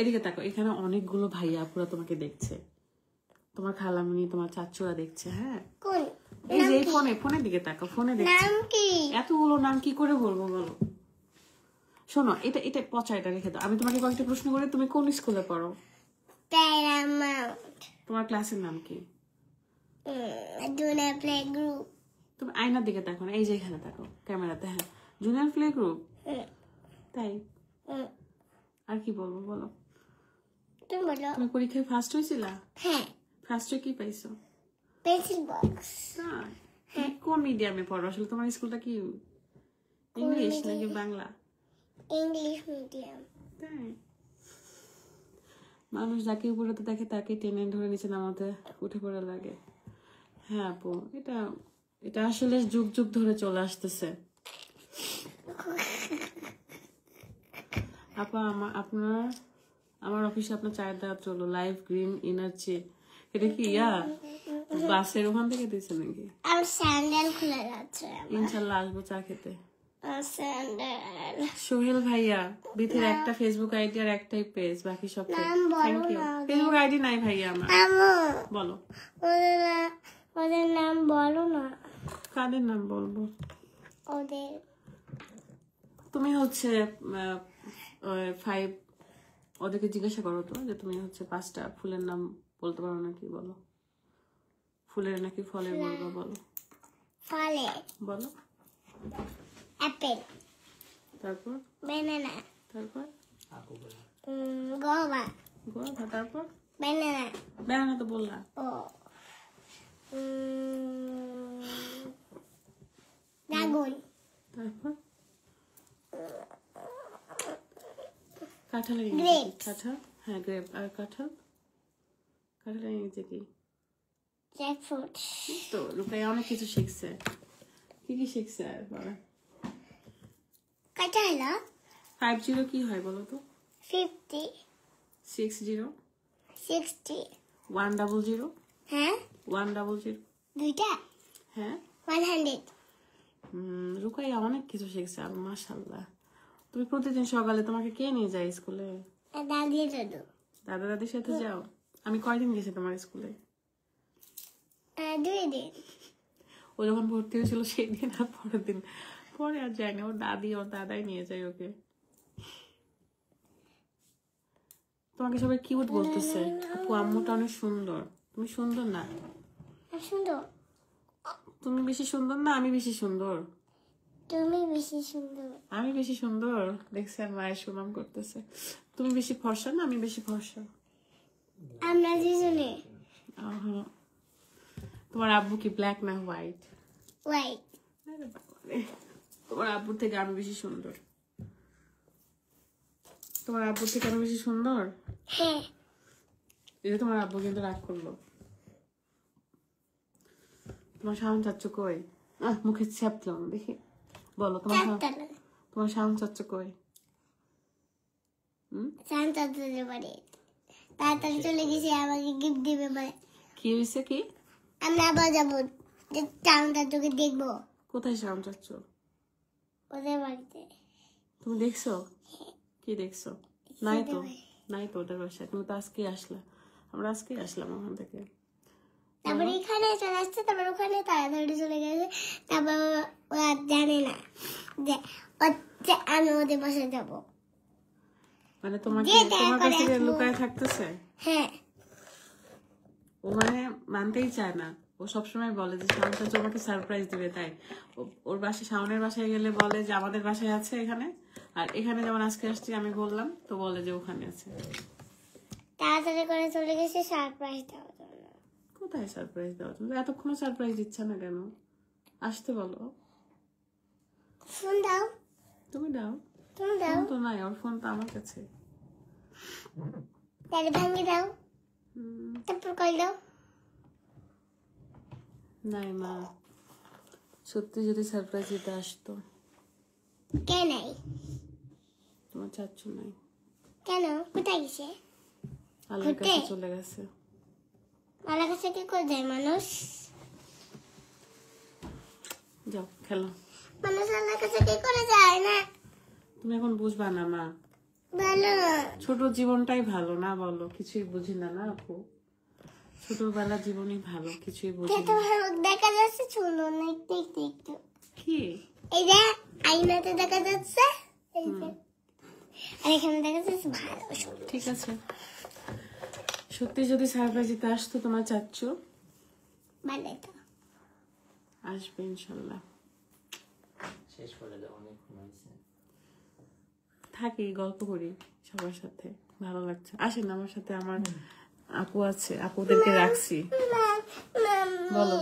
এদিকে তাকো, এখানে অনেকগুলো ভাইয়া পুরা তোমাকে দেখছে, তোমার খালামণি, তোমার চাচুরা দেখছে। হ্যাঁ, এই যে ফোনের দিকে তাকো, ফোনে দেখছে। এতগুলো নাম কি করে বলবো বলো? শোনো, এটা পচা, এটা রেখে দাও। আমি তোমাকে কয়েকটা প্রশ্ন করি, তুমি কোন স্কুলে পড়ো? তোমার ক্লাসের নাম কি? Junior play group. তুমি আয়নার দিকে তাকো না, এই যে এখানে তাকো ক্যামেরাতে। হ্যাঁ, জুনিয়র প্লে গ্রুপ। তাই? আর কি বলবো বলো? তুমি বলো। তুমি পরীক্ষায় ফার্স্ট হয়েছিলা? হ্যাঁ। ফার্স্ট হয়ে কি পাইছো? Pencil box. তুমি কোন মিডিয়ামে পড়ো আসলে? তোমার স্কুলটা কি ইংলিশ নাকি বাংলা? English medium. তাই? মানুষ যাকে উপরে তো দেখে তাকে টেনে ধরে নিচে নামাতে উঠে পড়ে লাগে। হ্যাঁ আপু, এটা আসলে যুগ যুগ ধরে চলে আসতেছে। আপা, আমার অফিসে আপনার চায়ের দাওয়াত চলো, লাইভ গ্রিন এনার্জি। এটা কি বাসের ওখান থেকে দিচ্ছে নাকি? আর স্যান্ডেল খুলে যাচ্ছে। ইনশাল্লাহ আসবো চা খেতে। স্যান্ডেল। সোহেল ভাইয়া, বিথের একটা ফেসবুক আইডি আর একটাই পেজ, বাকি সব থ্যাংক ইউ। ফেসবুক আইডি নাই ভাইয়া আমার। বলো ওদের নাম বলো না। কাদের নাম বলবো? ওদের। তুমি হচ্ছে 5, ওদেরকে জিজ্ঞাসা করো তো যে তুমি হচ্ছে 5টা ফুলের নাম বলতে পারো নাকি, বলো। ফুলের নাকি ফলের বলবো, বলো। ফলে বলো। অ্যাপেল। তারপর? ব্যানানা। তারপর? গোভা। গোভা। তারপর? ব্যানানা। ব্যানানা তো বললা। ও ড্রাগন। তারপর? কাঁঠাল। কাঁঠাল, হ্যাঁ গ্রেপ। আর কাঁঠালের ইংরেজি কি? জ্যাকফ্রুট। তো রূপাই অনেক কিছু শিখছে। কি শিখছে আর বলো? কাঁঠাল। 50 কি হয় বলো তো? 50। 60। 60। 100। হ্যাঁ, 100। দুইটা। হ্যাঁ, 100। রুকাইয়া অনেক কিছু শিখছে আর মাশাআল্লাহ। তুমি প্রতিদিন সকালে তোমাকে কে নিয়ে যায় স্কুলে? দাদি দাদু। দাদা দাদির সাথে যাও? আমি কয়দিন গেছি তোমার স্কুলে? 2 দিন। ও যখন ভর্তি হয়েছিল সেই দিন আর পরের দিন, পরে আর যায়নি। ওর দাদাই নিয়ে যায় ওকে। তোমাকে সবাই কিউট বলতেছে। আপু আম্মুটা অনেক সুন্দর। তুমি সুন্দর না? সুন্দর। তুমি বেশি সুন্দর না আমি বেশি সুন্দর? তুমি বেশি সুন্দর। আমি বেশি সুন্দর? দেখছেন মায়ের সুনাম করতেছে। তুমি বেশি ফর্সা না আমি বেশি ফর্সা? আমরা দুজনে আহা। তোমার আব্বু কি ব্ল্যাক না হোয়াইট? হোয়াইট। তোমার আব্বুর থেকে আমি বেশি সুন্দর? তোমার আব্বুর থেকে আমি বেশি সুন্দর? হ্যাঁ। এই যে তোমার আব্বু কিন্তু রাগ করলো। তোমার শাওন চাচ্চু কই? মুখে চাপলাম দেখি, বলো তোমার শাওন চাচ্চু কই? শান্তাদের বাড়ি তাড়াতাড়ি চলে গেছে, আমাকে গিফট দিবে বলে। কি হয়েছে কি? আমরা আবার যাবো, যে টাউনটা তোকে দেখবো। কোথায় শাওন চাচ্চু? ওদের বাড়িতে। তুমি দেখছো? কি দেখছো? নাই তো, নাই তো ওদের বাসায়। তুমি তো আজকে আসলা, আমরা আজকে আসলাম ওখান থেকে। তারপর এখানে চলে আসছে, তারপর ওখানে তাড়াতাড়ি চলে গেছে। তারপর ওরা জানে না যে আমি ওদের বাসায় যাবো। মানে তোমাকে যেটা তোমার করে কাছে আসবো। লুকায় থাকতেছে? হ্যাঁ। ও মানে মানতেই চায় না। ও সবসময় বলে যে শাওন চাচু আমাকে সারপ্রাইজ দিবে, তাই ওর বাসায়, শাওনের বাসায় গেলে বলে যে আমাদের বাসায় আছে এখানে, আর এখানে যেমন আজকে আসছি আমি বললাম তো বলে যে ওখানে আছে। তাড়াতাড়ি করে চলে গেছে সারপ্রাইজ দেওয়ার জন্য। কোথায় সারপ্রাইজ দেওয়া? তুমি এতক্ষণ সারপ্রাইজ দিচ্ছে না কেন? আসতে বলো। ফোন দাও, তুমি দাও। তুমি দাও, ফোন তো নাই, ওর ফোন তো আমার কাছে। তাহলে ভাঙে দাও, তারপর কল দাও। নাই মা, সত্যি যদি সারপ্রাইজ দিতে আসতো। কে নাই? তোমার চাচ্চু নাই। কেন? কোথায় গেছে? আল্লাহর কাছে চলে গেছে। আমার কাছে কি করে যায় মানুষ? যাও খেলো। মানুষ আল্লাহর কাছে কি করে যায় না? তুমি এখন বুঝবা না মা, ভালো না। ছোট জীবনটাই ভালো না, বলো? কিছুই বুঝি না না আপু, ছোটবেলা জীবনই ভালো, কিছুই বুঝি দেখো না। দেখা যাচ্ছে, শুনো না একটু একটু একটু। কি? এই যে আইনাতে দেখা যাচ্ছে, এই যে, আর এখানে দেখা যাচ্ছে ভালো। ঠিক আছে, সত্যি যদি সারপ্রাইজ দিতে আসতো তোমার চাচ্চু, ভালো তো। আসবে ইনশাল্লাহ। শেষ করে দাও, অনেকক্ষণ হয়েছে। থাকি, গল্প করি সবার সাথে, ভালো লাগছে। আসেন আমার সাথে, আমার আপু আছে, আপুদেরকে রাখছি। বলো,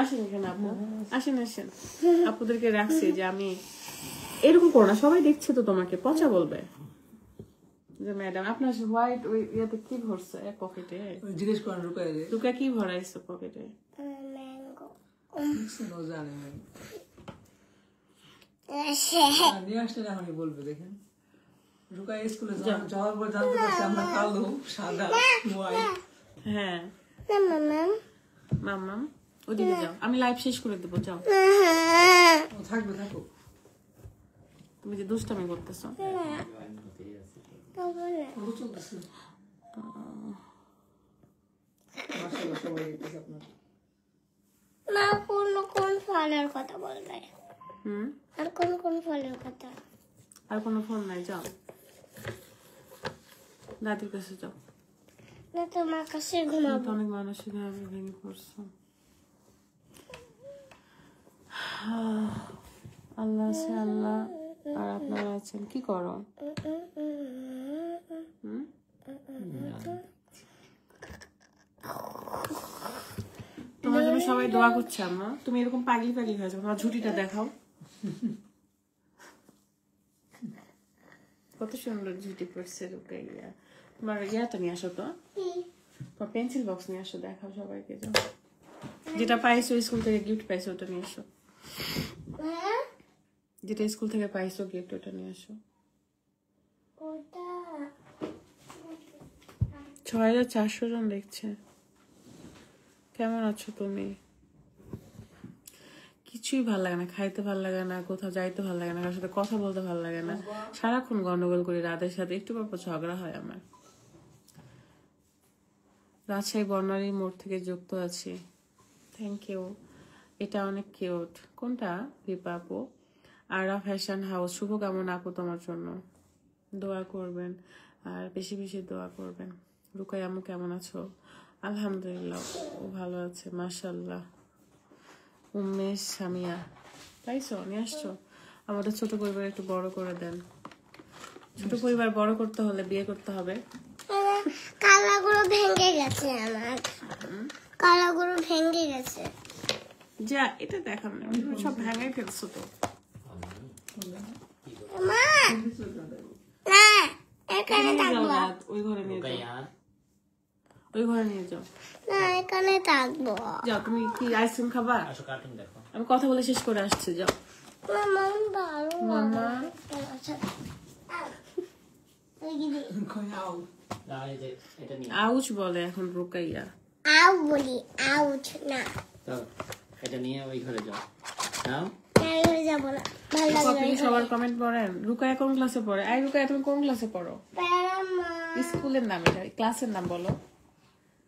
আসেন এখানে আপু, আসেন আসেন, আপুদেরকে রাখছি যে আমি এরকম করো না, সবাই দেখছে তো তোমাকে, পচা বলবে যে ম্যাডাম আপনার হোয়াইট ওই ইয়েতে কি ভরছে পকেটে? জিজ্ঞেস করেন রুকাই রে, টুকা কি ভরাইছো পকেটে? ম্যাঙ্গো ও জানে না। সে আর নিয়ে আসলে না আমি বলবে, দেখেন রুকাই স্কুলে যাওয়ার পর জানতে পারছি আমরা কালো সাদা হোয়াইট। হ্যাঁ মামাম মাম্মাম, ওদিকে যাও, আমি লাইভ শেষ করে দেবো, যাও। ও থাকবে, থাকুক। তুমি যে দুষ্টামি করতেছো। ও চলতেছে। মাশাআল্লাহ, সবাই দেখতেছে আপনার। না, কোন ফলের কথা বলবে? হুম, আর কোন ফলের কথা? আর কোনো ফোন নাই, যাও দাদির কাছে যাও। না, তোমার কাছে তুমি ঘুমাবো। তো অনেক মানসিক ভাবে ভেঙে পড়ছো। আল্লাহ আছে, আল্লাহ আর আপনারা আছেন। কি করো? হুম, তোমার জন্য সবাই দোয়া করছে আম্মা। তুমি এরকম পাগলি পাগলি হয়ে যাও, তোমার ঝুটিটা দেখাও, কত সুন্দর ঝুটি পড়ছে রুকাইয়া। তোমার ইয়াটা নিয়ে আসো তো, তোমার পেন্সিল বক্স নিয়ে আসো, দেখাও সবাইকে। যাও, যেটা পাইছো স্কুল থেকে গিফট পাইছো ওটা নিয়ে আসো, যেটা স্কুল থেকে পাইছো গিফট ওটা নিয়ে আসো। 6400 জন দেখছে। কেমন আছো তুমি? কিছুই ভাল লাগে না, খাইতে ভাল লাগে না, কোথাও যাইতে ভাল লাগে না, কারোর সাথে কথা বলতে ভাল লাগে না, সারাক্ষণ গন্ডগোল করি রাতের সাথে, একটু পর ঝগড়া হয় আমার। রাজশাহী বর্ণালী মোড় থেকে যুক্ত আছি, থ্যাংক ইউ। এটা অনেক কিউট। কোনটা? দীপা আপু। আরা ফ্যাশন হাউস, শুভকামনা আপু তোমার জন্য, দোয়া করবেন আর বেশি বেশি দোয়া করবেন। রুকাই আম্মু কেমন আছো? আলহামদুলিল্লাহ, ও ভালো আছে মাশাআল্লাহ। উম্মেশ সামিয়া, পাইছো, নিয়ে আসছো। আমাদের ছোট পরিবার একটু বড় করে দেন। ছোট পরিবার বড় করতে হলে বিয়ে করতে হবে। কালাগুলো ভেঙে গেছে আমার, কালাগুলো ভেঙে গেছে। যা, এটা দেখান না, তুমি সব ভেঙে ফেলছো তো। মা না, এখানে নিয়ে যাও থাকবো রাত, ওই ঘরে নিয়ে যাও, রুকাইয়া ওই ঘরে নিয়ে যাও। না, এখানে থাকবো। যাও, তুমি কি আইসক্রিম খাবা? আসো কার্টুন দেখো। আমি কথা বলে শেষ করে আসছি, যাও। মামা ভালো মামা কই আও না, এই যে এটা নিয়ে আউচ বলে এখন রুকাইয়া। আউ বলি, আউচ না, দাও, এটা নিয়ে ওই ঘরে যাও। নাও আমি ঘরে যাবো না, ভালো লাগে কপি সবার কমেন্ট পড়েন। রুকাইয়া কোন ক্লাসে পড়ে? আই রুকাইয়া, তুমি কোন ক্লাসে পড়ো? প্যারামা। স্কুলের নাম এটা, ক্লাসের নাম বলো,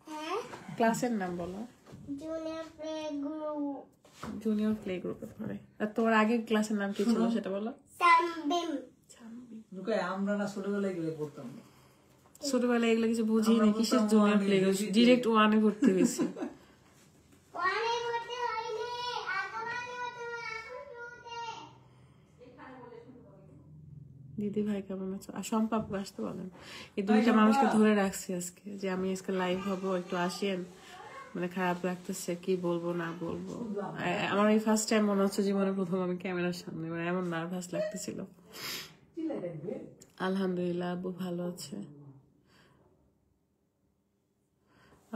হ্যাঁ, ক্লাসের নাম বলো। Junior play group junior play গ্রুপে পড়ে। আর তোমার আগের ক্লাসের নাম কি ছিল সেটা বলো। সামবিম। রুকাই আমরা না ছোটবেলায় গেলে পড়তাম না। ছোটবেলায় এগুলো কিছু বুঝিনি, কিসের জুনিয়র প্লে গ্রুপ, ডিরেক্ট ওয়ানে ভর্তি হয়েছে। ওয়ানে ভর্তি হইনি, আগমনে হতো এখন শুরুতে। দিদি ভাই কেমন আছো? আর সম্পাপু আসতে বলেন। এই দুইটা মানুষকে ধরে রাখছি আজকে, যে আমি আজকে লাইভ হবো, একটু আসেন। মানে খারাপ লাগতেছে, কি বলবো না বলবো। আমার এই ফার্স্ট টাইম মনে হচ্ছে জীবনে প্রথম আমি ক্যামেরার সামনে, মানে এমন নার্ভাস লাগতেছিল। আলহামদুলিল্লাহ, আব্বু ভালো আছে।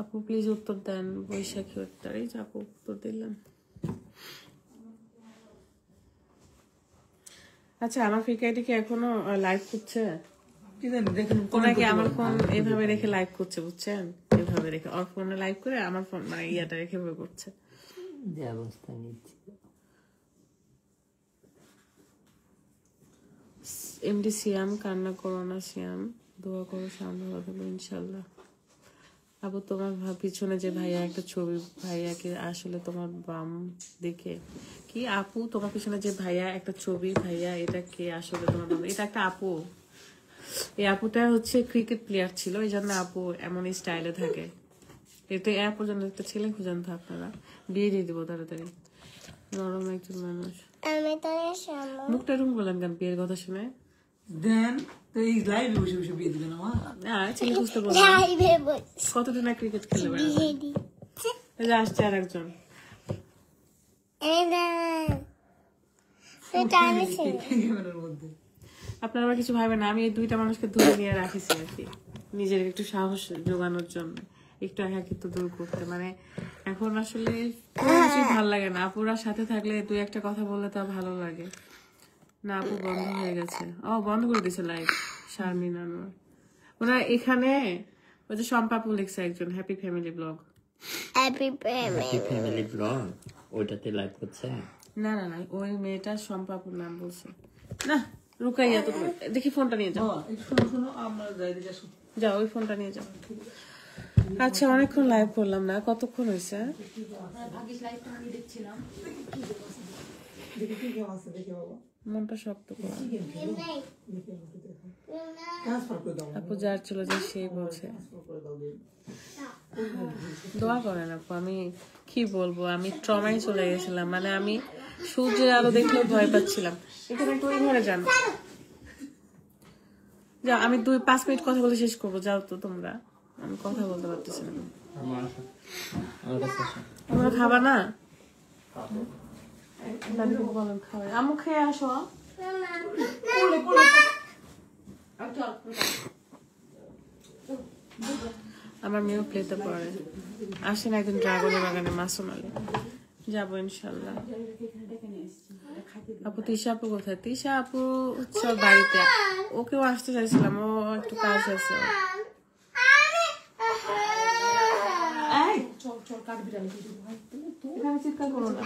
আপু প্লিজ উত্তর দেন, বৈশাখী উত্তরই যে আপু উত্তর দিলেন। আচ্ছা, আমার ফিকাইটি কি এখনো লাইভ করছে? কি জানি দেখেন ওনাকে আমার ফোন এভাবে রেখে লাইভ করছে, বুঝছেন? এভাবে রেখে ওর ফোনে লাইভ করে আমার ফোন মানে ইয়াটা রেখে এভাবে করছে। যে অবস্থা নিচ্ছি। এমডি সিয়াম, কান্না করো না সিয়াম, দোয়া করো সামনে হবে ইনশাল্লাহ। আপু তোমার পিছনে যে ভাইয়া একটা ছবি, ভাইয়াকে আসলে তোমার বাম দিকে কি? আপু তোমার পিছনে যে ভাইয়া একটা ছবি, ভাইয়া এটা কে আসলে তোমার বাম? এটা একটা আপু। এই আপুটা হচ্ছে ক্রিকেট প্লেয়ার ছিল, এই জন্য আপু এমন স্টাইলে থাকে। এটা এ আপুর জন্য একটা ছেলে খুঁজেন তো আপনারা, বিয়ে দিয়ে দিবো তাড়াতাড়ি। নরম একজন মানুষ। আমি তো এসেছিলাম। মুখটা এরকম বললেন কেন বিয়ের কথা শুনে? দেন তো এই লাইভে বসে বসে বিয়ে দিবেন আমার। না, ছেলে খুঁজতে বললাম। লাইভে বসে কতদিন না ক্রিকেট খেলে বেড়াবে। বিয়ে দিচ্ছে। এই যে আসছে আর একজন। এই দেখ, এটা আমি ছিল। ক্যামেরার মধ্যে আপনারা আবার কিছু ভাবেন না, আমি এই দুইটা মানুষকে ধরে নিয়ে রাখিছি আর কি, নিজের একটু সাহস জোগানোর জন্য, একটু একাকিত্ব দূর করতে। মানে এখন আসলে কোনো কিছুই ভালো লাগে না, আপুরা সাথে থাকলে দুই একটা কথা বললে তা ভালো লাগে না। আপু বন্ধ হয়ে গেছে, ও বন্ধ করে দিছে লাইভ। শারমিন আনোয়ার ওরা এখানে, ওই যে সম্পাপু লিখছে একজন, হ্যাপি ফ্যামিলি ব্লগ। হ্যাপি প্রেমে হ্যাপি ফ্যামিলি ব্লগ ওইটাতে লাইভ করছে। না না না, ওই মেয়েটা সম্পাপুর নাম বলছে না। রুকাইয়া, তো দেখি ফোনটা নিয়ে যাও, এই শোনো শোনো আমরা যাই দিকে আসো। যাও ওই ফোনটা নিয়ে যাও। আচ্ছা, অনেকক্ষণ লাইভ করলাম না, কতক্ষণ হয়েছে? দেখি কি কেমন আছে দেখি বাবা। মনটা শক্ত করে। ট্রান্সফার করে দাও, আপু যার ছিল যে সেই বলছে ট্রান্সফার করে দাও দিন। দোয়া করেন আপু। আমি কি বলবো, আমি ট্রমায় চলে গেছিলাম। মানে আমি সূর্যের আলো দেখলেও ভয় পাচ্ছিলাম। এখানে একটু ওই ঘরে যান, যাও। আমি 2-5 মিনিট কথা বলে শেষ করবো, যাও তো তোমরা, আমি কথা বলতে পারতেছি না। আমার কাছে আসো। তোমরা খাবা না? দাদিকে বলেন খাওয়াই। আম্মু খেয়ে আসো। আমার মেয়েও প্লেতে পড়ে। আসেন একদিন ড্রাগনের বাগানে, মাসুম আলী যাবো ইনশাল্লাহ। আপু তিশা আপু কোথায়? তিশা আপু হচ্ছে ওর বাড়িতে, ওকেও আসতে চাইছিলাম, ও একটু কাজ আছে। এখানে চিৎকার করো না।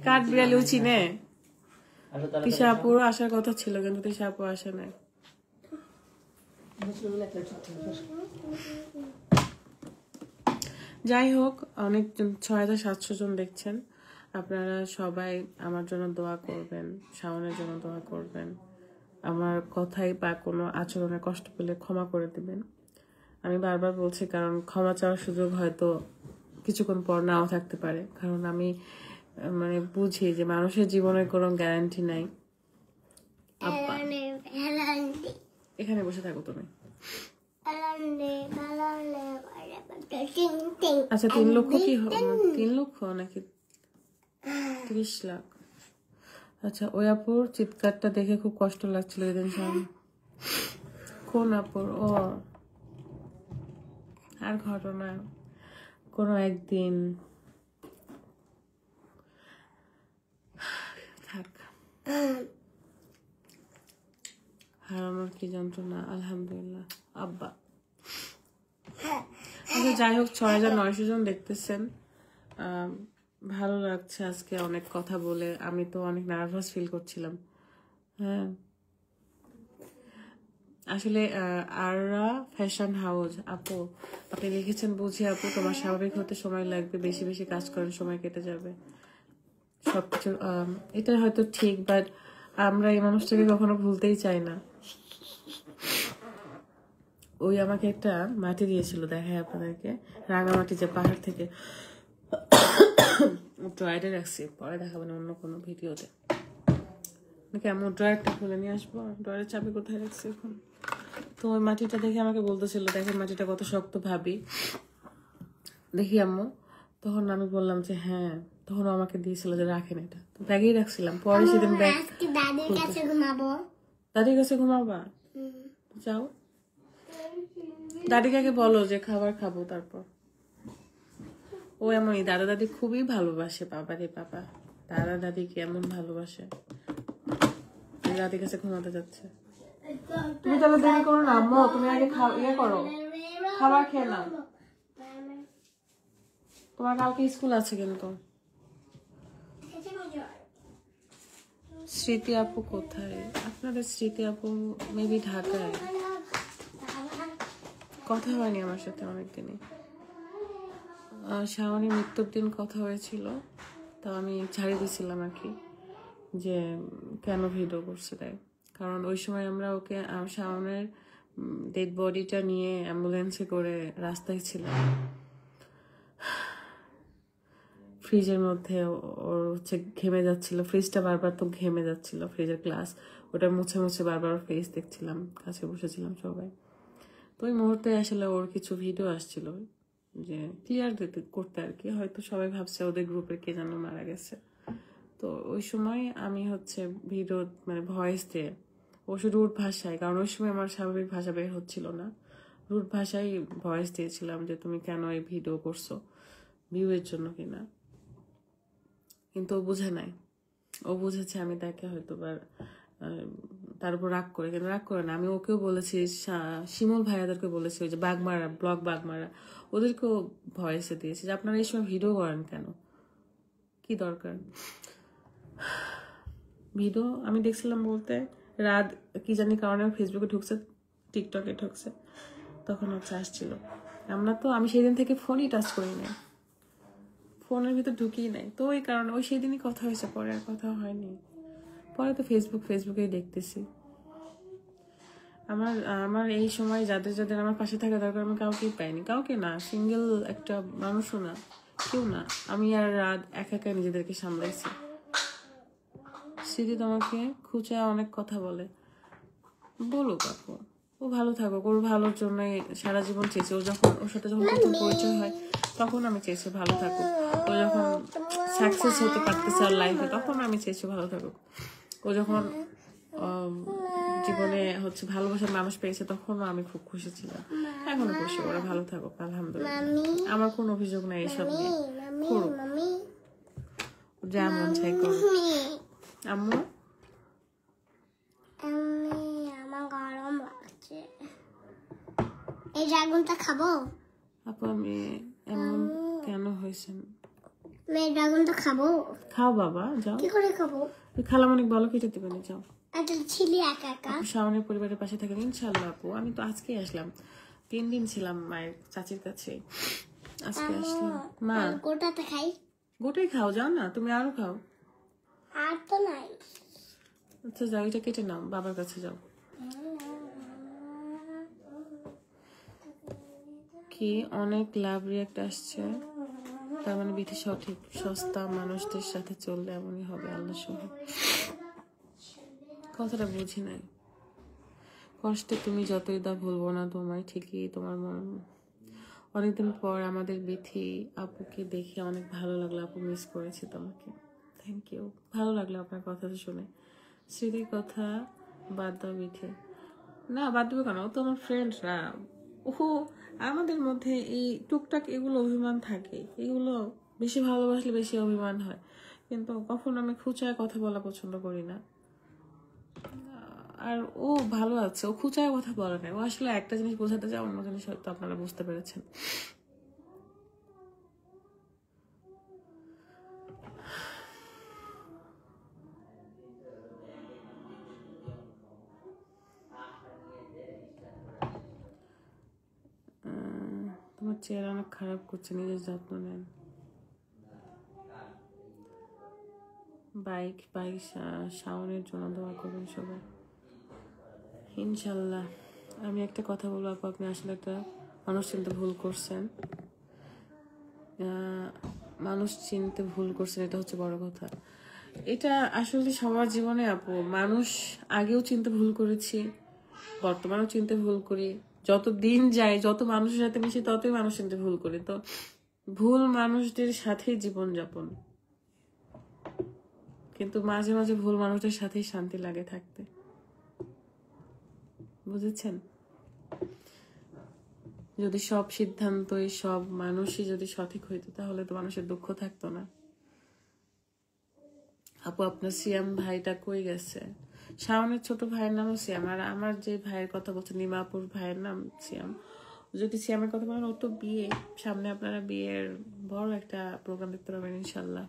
কাঠ বিড়ালিও চিনে। আসো তাহলে। তিশা আপুর আসার কথা ছিল, কিন্তু তিশা আপু আসে নাই। যাই হোক, অনেকজন 6700 জন দেখছেন। আপনারা সবাই আমার জন্য দোয়া করবেন, শাওনের জন্য দোয়া করবেন। আমার কথাই বা কোনো আচরণে কষ্ট পেলে ক্ষমা করে দিবেন। আমি বারবার বলছি, কারণ ক্ষমা চাওয়ার সুযোগ হয়তো কিছুক্ষণ পর নাও থাকতে পারে। কারণ আমি মানে বুঝি যে মানুষের জীবনের কোনো গ্যারান্টি নাই। আব্বা এখানে বসে থাকো তুমি। আচ্ছা 3 লক্ষ কি 3 লক্ষ নাকি 30 লাখ? আচ্ছা ওই আপুর চিৎকারটা দেখে খুব কষ্ট লাগছিল এদিন সামনে। কোন আপুর? ও আর ঘটনা কোনো একদিন থাক, হারানোর কি যন্ত্রণা। আলহামদুলিল্লাহ আব্বা। আচ্ছা যাই হোক, 6900 জন দেখতেছেন, ভালো লাগছে আজকে অনেক কথা বলে। আমি তো অনেক নার্ভাস ফিল করছিলাম। হ্যাঁ আসলে আররা ফ্যাশন হাউস আপু আপনি লিখেছেন, বুঝি আপু তোমার স্বাভাবিক হতে সময় লাগবে, বেশি বেশি কাজ করেন সময় কেটে যাবে সবকিছু। এটা হয়তো ঠিক, বাট আমরা এই মানুষটাকে কখনো ভুলতেই চাই না। ওই আমাকে একটা মাটি দিয়েছিল, দেখায় আপনাদেরকে, রাঙামাটি, যে পাহাড় থেকে। ড্রয়ারে রাখছি, পরে দেখাবেন অন্য কোনো ভিডিওতে। কেমন ড্রয়ারটা খুলে নিয়ে আসবো, ড্রয়ারের চাবি কোথায় রাখছি এখন। তো ওই মাটিটা দেখে আমাকে বলতেছিল, দেখেন মাটিটা কত শক্ত ভাবি, দেখি আম্মু। তখন আমি বললাম যে হ্যাঁ, তখন আমাকে দিয়েছিল যে রাখেন এটা, তো ব্যাগেই রাখছিলাম। পরে সেদিন ব্যাগ দাদির কাছে ঘুমাবা, যাও দাদিকে আগে বলো যে খাবার খাবো, তারপর। ও এমনই, দাদা দাদি খুবই ভালোবাসে। বাবা রে বাবা, দাদা দাদি কেমন ভালোবাসে। দাদির কাছে ঘুমাতে যাচ্ছে। তুমি তাহলে দেরি করো না আম্মু, তুমি আগে ইয়ে করো, খাবার খেয়ে নাও। তোমার কালকে স্কুল আছে কিন্তু। স্মৃতি আপু কোথায়? আপনাদের স্মৃতি আপু মেবি ঢাকায়। কথা হয়নি আমার সাথে অনেকদিনই। শাওনের মৃত্যুর দিন কথা হয়েছিল, তো আমি ছাড়িয়ে দিয়েছিলাম আর কি, যে কেন ভিডিও করছে তাই। কারণ ওই সময় আমরা ওকে, শাওনের ডেড বডিটা নিয়ে অ্যাম্বুলেন্সে করে রাস্তায় ছিলাম। ফ্রিজের মধ্যে ওর হচ্ছে ঘেমে যাচ্ছিল, ফ্রিজটা বারবার তো ঘেমে যাচ্ছিল, ফ্রিজের গ্লাস ওটা মুছে মুছে বারবার ফেস দেখছিলাম, কাছে বসেছিলাম সবাই। তো ওই মুহূর্তে আসলে ওর কিছু ভিডিও আসছিল, যে ক্লিয়ার করতে আর কি। হয়তো সবাই ভাবছে ওদের গ্রুপের কে যেন মারা গেছে। তো ওই সময় আমি হচ্ছে ভিডিও মানে ভয়েস দিয়ে, অবশ্য রুট ভাষায়, কারণ ওই সময় আমার স্বাভাবিক ভাষা বের হচ্ছিল না, রুট ভাষায় ভয়েস দিয়েছিলাম যে তুমি কেন এই ভিডিও করছো, ভিউয়ের জন্য কিনা। কিন্তু ও বুঝে নাই, ও বুঝেছে আমি তাকে হয়তো তার উপর রাগ করে, কিন্তু রাগ করে না। আমি ওকেও বলেছি, শিমুল ভাইয়াদেরকে বলেছি, ওই যে বাগমারা ব্লগ বাগমারা, ওদেরকেও ভয়েসে দিয়েছি যে আপনারা এই সময় ভিডিও করেন কেন, কি দরকার ভিডিও। আমি দেখছিলাম বলতে, রাত কি জানি কারণে ফেসবুকে ঢুকছে, টিকটকে ঢুকছে, তখন হচ্ছে আসছিল। আমি সেই দিন থেকে ফোনই টাচ করি নাই, ফোনের ভিতর ঢুকিয়ে নাই। তো ওই কারণে ওই সেই দিনই কথা হয়েছে, পরে আর কথা হয়নি। পরে তো ফেসবুকেই দেখতেছি। আমার এই সময় যাদের যাদের আমার পাশে থাকা দরকার, আমি কাউকেই পাইনি, কাউকে না, সিঙ্গেল একটা মানুষও না, কেউ না। আমি আর রাত একা নিজেদেরকে সামলাইছি। স্মৃতি তোমাকে খুঁজে অনেক কথা বলে, বলো কাকু, ও ভালো থাকুক, ওর ভালোর জন্য সারা জীবন চেয়েছে। ওর সাথে যখন প্রথম পরিচয় হয় তখন আমি চেয়েছি ভালো থাকুক। ও যখন সাকসেস হতে পারতেছে আর লাইফে, তখন আমি চেয়েছি ভালো থাকুক। ও যখন জীবনে হচ্ছে ভালোবাসার মানুষ পেয়েছে, তখনও আমি খুব খুশি ছিলাম, এখনো খুশি। ওরা ভালো থাকুক, আলহামদুলিল্লাহ। আমার কোনো অভিযোগ নেই এইসব নিয়ে, করুক যা মন চাই করুক। আম্মু আমার গরম লাগছে, এই ড্রাগনটা খাবো? আপু আমি এমন কেন হয়েছে? এই ড্রাগনটা খাবো? খাও বাবা, যাও। কি করে খাবো? খালামণিক বলো কেটে দিবেন, যাও। ছিলি একা একা। শাওনের পরিবারের পাশে থাকেন ইনশাল্লাহ আপু। আমি তো আজকেই আসলাম, 3 দিন ছিলাম মায়ের চাচির কাছে, আজকে আসলাম। মা গোটাতে খাই? গোটাই খাও, যাও না, তুমি আরো খাও। আর তো নাই। আচ্ছা যাও, এটা কেটে নাও, বাবার কাছে যাও। কি অনেক লাভ রিয়াক্ট আসছে, তার মানে বিধি সঠিক। সস্তা মানুষদের সাথে চললে এমনই হবে, আল্লাহ সহ। কথাটা বুঝি নাই। কষ্টে তুমি যতই দা ভুলবো না তোমায়, ঠিকই তোমার মন। অনেকদিন পর আমাদের বিথি আপুকে দেখে অনেক ভালো লাগলো। আপু মিস করেছি তোমাকে। থ্যাংক ইউ, ভালো লাগলো আপনার কথাটা শুনে। স্মৃতির কথা বাদ দাও বিথি। না বাদ দেবো কেন, ও তো আমার ফ্রেন্ড না। ওহো, আমাদের মধ্যে এই টুকটাক এগুলো অভিমান থাকে, এগুলো বেশি ভালোবাসলে বেশি অভিমান হয়। কিন্তু কখনো আমি খুচায় কথা বলা পছন্দ করি না। আর ও ভালো আছে, ও খুচায় কথা বলে না। ও আসলে একটা জিনিস বোঝাতে চায়, অন্য জিনিস হয়তো আপনারা বুঝতে পেরেছেন। তোমার চেহারা অনেক খারাপ করছে, নিজের যত্ন নেন। বাইক শাওনের জন্য দোয়া করবেন সবাই ইনশাল্লাহ। আমি একটা কথা বলবো আপু, আপনি আসলে একটা মানুষ চিনতে ভুল করছেন। মানুষ চিনতে ভুল করছেন, এটা হচ্ছে বড় কথা। এটা আসলে সবার জীবনে আপু, মানুষ আগেও চিনতে ভুল করেছি, বর্তমানেও চিনতে ভুল করি। যত দিন যায়, যত মানুষের সাথে মিশি, ততই মানুষ চিনতে ভুল করি। তো ভুল মানুষদের সাথেই জীবনযাপন, কিন্তু মাঝে মাঝে ভুল মানুষদের সাথেই শান্তি লাগে থাকতে, বুঝেছেন? যদি সব সিদ্ধান্তই সব মানুষই যদি সঠিক হইতো, তাহলে তো মানুষের দুঃখ থাকতো না। আপু আপনার সিয়াম ভাইটা কই গেছে? শাওনের ছোট ভাইয়ের নামও সিয়াম, আর আমার যে ভাইয়ের কথা বলছে নিমাপুর ভাইয়ের নাম সিয়াম। যদি সিয়ামের কথা বলেন, ও তো বিয়ে সামনে, আপনারা বিয়ের বড় একটা প্রোগ্রাম দেখতে পাবেন ইনশাল্লাহ।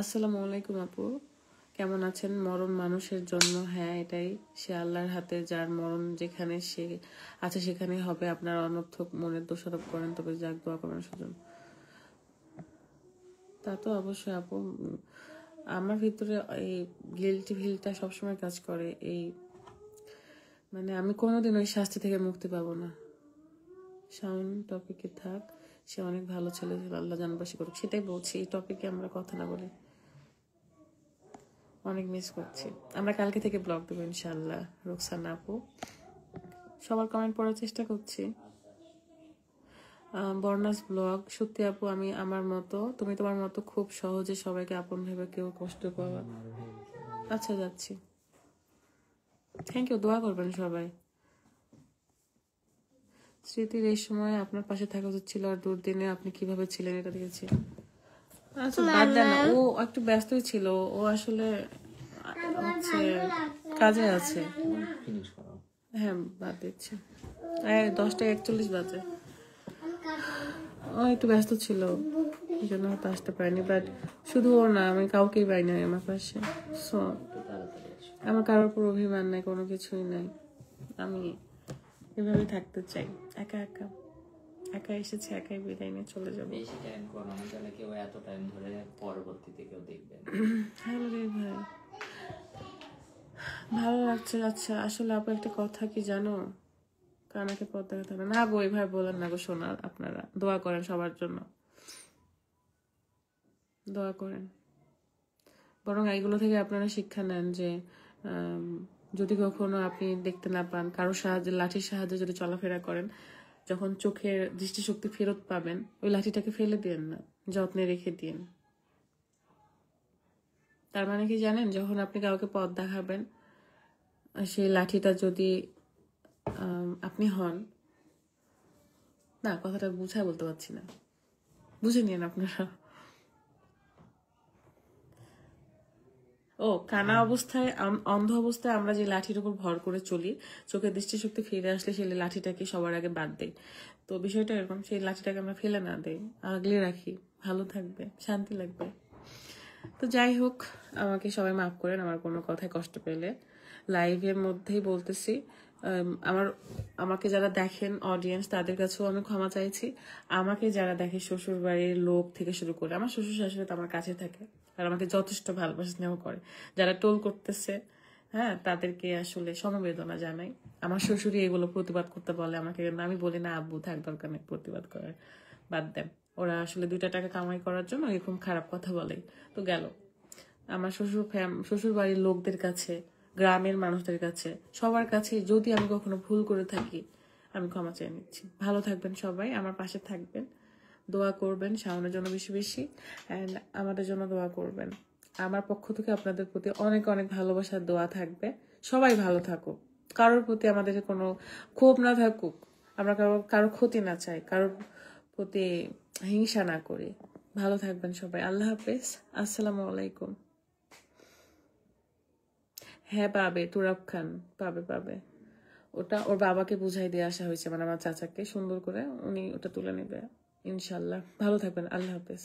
আসসালামু আলাইকুম আপু, কেমন আছেন? মরণ মানুষের জন্য, হ্যাঁ এটাই, সে আল্লাহর হাতে, যার মরণ যেখানে সে আছে সেখানেই হবে। আপনার অনর্থক মনের দোষারোপ করেন, তবে যাক দোয়া করবেন সুজন। তা তো অবশ্যই আপু, আমার ভিতরে এই গিল্টি ফিলটা সবসময় কাজ করে। এই মানে আমি কোনোদিন ওই শাস্তি থেকে মুক্তি পাবো না। শাওন টপিকে থাক, সে অনেক ভালো ছেলে ছিল, আল্লাহ জানবাসী করুক। সেটাই বলছি, এই টপিকে আমরা কথা না বলি। অনেক মিস করছি। আমরা কালকে থেকে ব্লগ দেবো ইনশাল্লাহ। রোকসানা আপু, সবার কমেন্ট পড়ার চেষ্টা করছি। বর্ণাস ব্লগ, সত্যি আপু আমি আমার মতো, তুমি তোমার মতো খুব সহজে সবাইকে আপন ভেবে কেউ কষ্ট পাওয়া। আচ্ছা যাচ্ছি, থ্যাংক ইউ, দোয়া করবেন সবাই। স্মৃতির এই সময় আপনার পাশে থাকা উচিত ছিল, আর দুর্দিনে আপনি কিভাবে ছিলেন এটা দেখেছি। আচ্ছা বাদ দেন না, ও একটু ব্যস্তই ছিল, ও আসলে হচ্ছে কাজে আছে। হ্যাঁ বাদ দিচ্ছি, 10:41 বাজে। ও একটু ব্যস্ত ছিল, এই জন্য হয়তো আসতে পারিনি। বাট শুধু ও না, আমি কাউকেই পাই নাই আমার পাশে। সো আমার কারোর উপর অভিমান নাই, কোনো কিছুই নাই। আমি এভাবে থাকতে চাই, একা একা। একা এসেছি, একাই বিদায় নিয়ে চলে যাবো। বেশি টাইম করো না, তাহলে কেউ এত টাইম ধরে পরবর্তীতে কেউ দেখবে না। হ্যালো রে ভাই, ভালো লাগছে। আচ্ছা আসলে আপু একটা কথা কি জানো, কানাকে পর্দা কথা না গো, এভাবে বলেন না গো শোনা। আপনারা দোয়া করেন সবার জন্য, দোয়া করেন। বরং এইগুলো থেকে আপনারা শিক্ষা নেন যে যদি কখনো আপনি দেখতে না পান, কারোর সাহায্যে, লাঠির সাহায্যে যদি চলাফেরা করেন, যখন চোখের দৃষ্টিশক্তি ফেরত পাবেন, ওই লাঠিটাকে ফেলে দিন না, যত্নে রেখে দিন। তার মানে কি জানেন, যখন আপনি কাউকে পথ দেখাবেন, সেই লাঠিটা যদি আপনি হন, না কথাটা বুঝায় বলতে পারছি না, বুঝে নিন আপনারা। ও কানা অবস্থায়, অন্ধ অবস্থায় আমরা যে লাঠির উপর ভর করে চলি, চোখের দৃষ্টিশক্তি ফিরে আসলে সেই লাঠিটাকে সবার আগে বাদ দেই। তো বিষয়টা এরকম, সেই লাঠিটাকে আমরা ফেলে না দেই, আগলে রাখি, ভালো থাকবে, শান্তি লাগবে। তো যাই হোক, আমাকে সবাই মাফ করেন আমার কোনো কথায় কষ্ট পেলে। লাইভের মধ্যেই বলতেছি, আমাকে যারা দেখেন অডিয়েন্স, তাদের কাছেও আমি ক্ষমা চাইছি। আমাকে যারা দেখে শ্বশুর বাড়ির লোক থেকে শুরু করে, আমার শ্বশুর শাশুড়ি তো আমার কাছে থাকে আর আমাকে যথেষ্ট ভালোবাসা স্নেহ করে। যারা টোল করতেছে, হ্যাঁ, তাদেরকে আসলে সমবেদনা জানাই। আমার শ্বশুরই এগুলো প্রতিবাদ করতে বলে আমাকে, আমি বলি না আব্বু থাক, দরকার নেই প্রতিবাদ করার, বাদ দেন। ওরা আসলে 2টা টাকা কামাই করার জন্য এরকম খারাপ কথা বলে। তো গেল আমার শ্বশুর বাড়ির লোকদের কাছে, গ্রামের মানুষদের কাছে, সবার কাছে যদি আমি কখনো ভুল করে থাকি আমি ক্ষমা চেয়ে নিচ্ছি। ভালো থাকবেন সবাই, আমার পাশে থাকবেন, দোয়া করবেন শাওনের জন্য বেশি বেশি, অ্যান্ড আমাদের জন্য দোয়া করবেন। আমার পক্ষ থেকে আপনাদের প্রতি অনেক অনেক ভালোবাসার দোয়া থাকবে। সবাই ভালো থাকুক, কারোর প্রতি আমাদের কোনো ক্ষোভ না থাকুক, আমরা কারোর ক্ষতি না চাই, কারোর প্রতি হিংসা না করি। ভালো থাকবেন সবাই, আল্লাহ হাফেজ, আসসালামু আলাইকুম। হ্যাঁ পাবে, তুরাব খান পাবে। ওটা ওর বাবাকে বুঝাই দিয়ে আসা হয়েছে, মানে আমার চাচাকে সুন্দর করে, উনি ওটা তুলে নেবে ইনশাল্লাহ। ভালো থাকবেন, আল্লাহ হাফেজ।